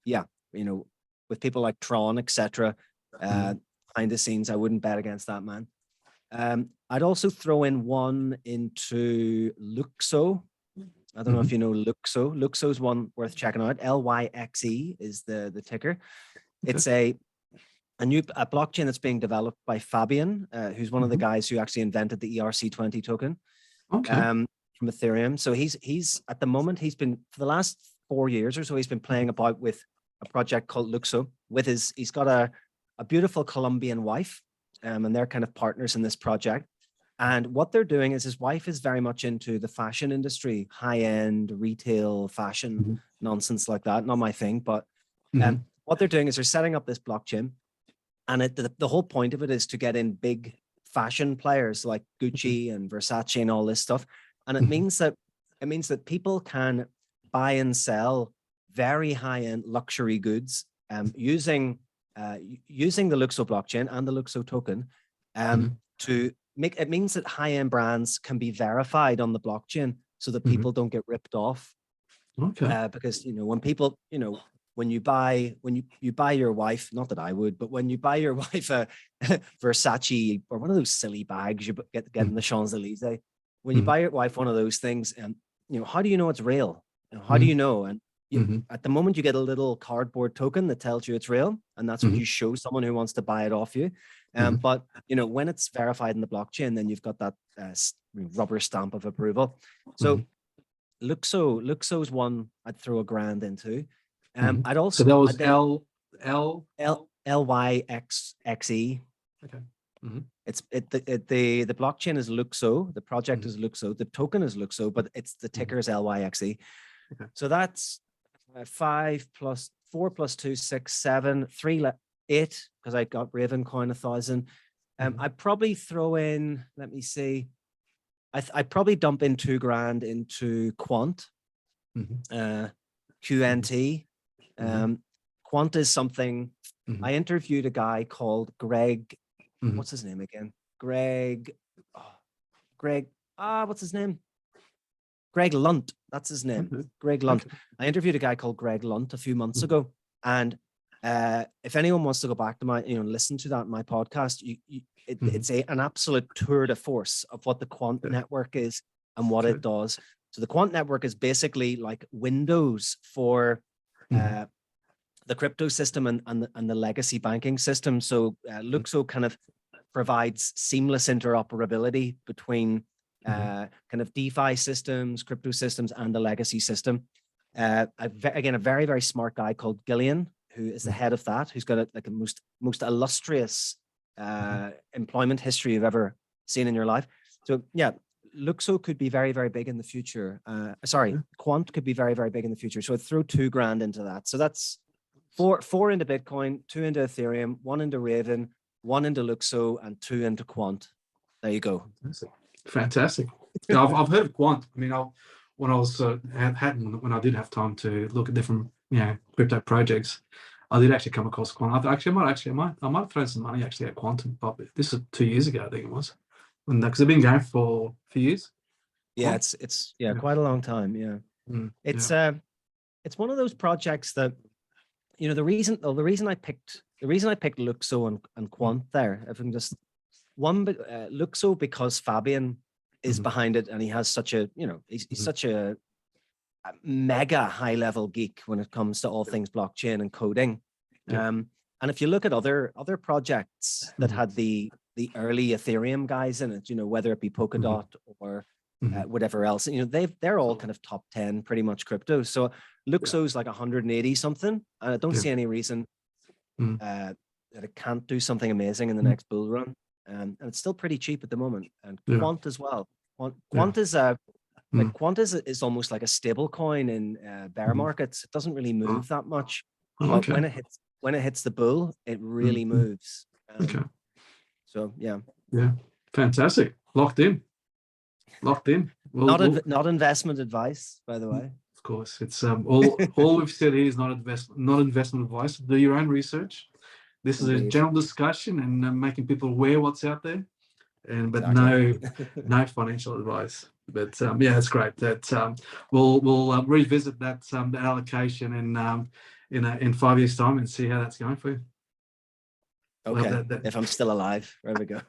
yeah, you know, with people like Tron, etc. Behind the scenes, I wouldn't bet against that man. I'd also throw in 1 into Luxo. I don't know if you know Luxo. Luxo is one worth checking out. LYXE is the ticker. It's a blockchain that's being developed by Fabian, who's one of the guys who actually invented the ERC20 token from Ethereum. So he's at the moment, he's been, for the last 4 years or so, he's been playing about with a project called Luxo. He's got a beautiful Colombian wife, and they're kind of partners in this project. And what they're doing is his wife is very much into the fashion industry, high-end retail fashion nonsense like that. Not my thing, but what they're doing is they're setting up this blockchain. And the whole point of it is to get in big fashion players like Gucci and Versace and all this stuff. And it means that people can buy and sell very high-end luxury goods using the Luxo blockchain and the Luxo token to make it means that high-end brands can be verified on the blockchain so that people don't get ripped off. Because, you know, when people, you know, when you buy your wife, not that I would, but when you buy your wife a Versace or one of those silly bags you get in the Champs-Elysees, when you buy your wife one of those things, and you know, how do you know it's real? How do you know? And at the moment, you get a little cardboard token that tells you it's real, and that's what you show someone who wants to buy it off you. But you know, when it's verified in the blockchain, then you've got that rubber stamp of approval. So Luxo's one I'd throw $1,000 into. I'd also, so that was LYXE. Okay. The blockchain is Luxo, the project is Luxo, the token is Luxo, but it's the ticker is LYXE. So that's 5 plus 4 plus 2, 6, 7, 3, 8, because I got Raven coin 1,000. I'd probably throw in, let me see, I'd probably dump in $2,000 into Quant, QNT. Quant is something, I interviewed a guy called Greg, what's his name again? What's his name? Greg Lunt, that's his name. Greg Lunt. I interviewed a guy called Greg Lunt a few months ago. And if anyone wants to go back to my, you know, listen to that, my podcast, it's an absolute tour de force of what the Quant network is and what it does. So the Quant network is basically like Windows for the crypto system and the legacy banking system. So Luxo kind of provides seamless interoperability between kind of DeFi systems, crypto systems, and the legacy system. Again, a very, very smart guy called Gillian, who is the head of that, who's got a most illustrious employment history you've ever seen in your life. So yeah, Luxo could be very, very big in the future. Quant could be very, very big in the future. So I'd throw $2,000 into that. So that's four into Bitcoin, 2 into Ethereum, 1 into Raven, 1 into Luxo, and 2 into Quant. There you go. Fantastic. Yeah, I've heard of Quant. I mean, when I was when I did have time to look at different crypto projects, I did actually come across Quant. I might have thrown some money actually at Quantum, but this is 2 years ago, I think it was, because they've been going for a few years. Yeah, it's quite a long time. Yeah, it's one of those projects that, you know, the reason I picked Luxo and Quant there, if I'm just Luxo, because Fabian is behind it, and he has such a, you know, he's such a mega high level geek when it comes to all things blockchain and coding. And if you look at other projects that had the early Ethereum guys in it, you know, whether it be Polkadot or whatever else, you know, they're all kind of top 10 pretty much crypto. So Luxo's like 180 something, and I don't see any reason that it can't do something amazing in the next bull run. And it's still pretty cheap at the moment. And Quant as well. Quant is Mm. Quant is almost like a stable coin in bear markets. It doesn't really move that much, but Okay. when it hits the bull, it really Mm. moves. Okay. So yeah, Fantastic. Locked in. not investment advice, by the way. Of course, it's all we've said here is not investment advice. Do your own research. This is a Indeed. general discussion and making people aware what's out there, but Exactly. no financial advice. But yeah, it's great. That we'll revisit that the allocation in 5 years' time and see how that's going for you. Love Okay, that. if I'm still alive, there we go.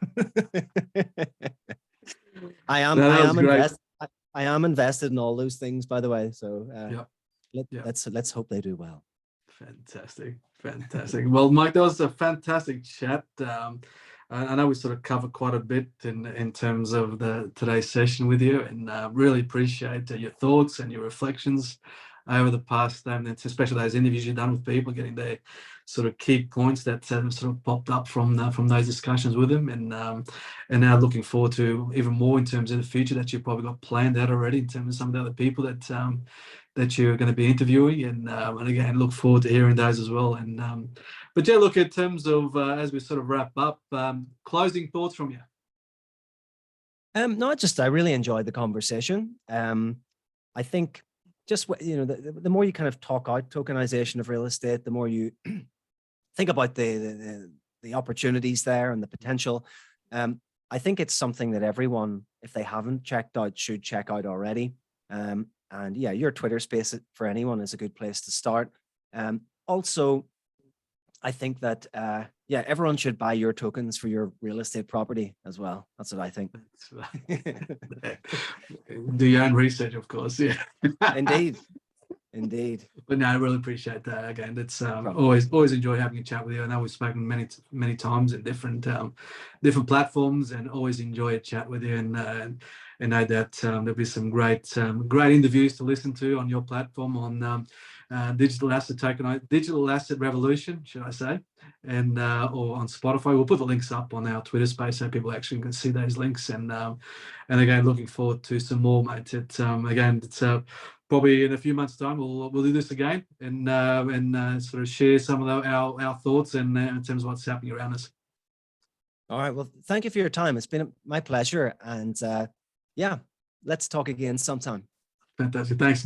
I am. No, I that was am great. invested. I am invested in all those things, by the way. So let's hope they do well. Fantastic. Well, Mike, that was a fantastic chat. I know we sort of covered quite a bit in terms of today's session with you, and really appreciate your thoughts and your reflections over the past, and especially those interviews you've done with people, getting their sort of key points that sort of popped up from those discussions with them, and now looking forward to even more in terms of the future that you've probably got planned out already in terms of some of the other people that you're going to be interviewing, and again, look forward to hearing those as well. And but yeah, look, in terms of as we sort of wrap up, closing thoughts from you. No, I really enjoyed the conversation. I think just the more you kind of talk out tokenization of real estate, the more you think about the opportunities there and the potential. I think it's something that everyone, if they haven't checked out, should check out already. And yeah, your Twitter space for anyone is a good place to start. Also, I think that everyone should buy your tokens for your real estate property as well. That's what I think. Do your own research, of course. Yeah. Indeed. But no, I really appreciate that. Again, it's always enjoy having a chat with you. I know we've spoken many times in different platforms, and always enjoy a chat with you. And know that there'll be some great interviews to listen to on your platform on digital asset revolution, should I say, and or on Spotify. We'll put the links up on our Twitter space so people actually can see those links. And again, looking forward to some more, mate. It's probably in a few months' time we'll do this again and sort of share some of our thoughts and in terms of what's happening around us. All right. Well, thank you for your time. It's been my pleasure. And let's talk again sometime. Fantastic. Thanks, Mike.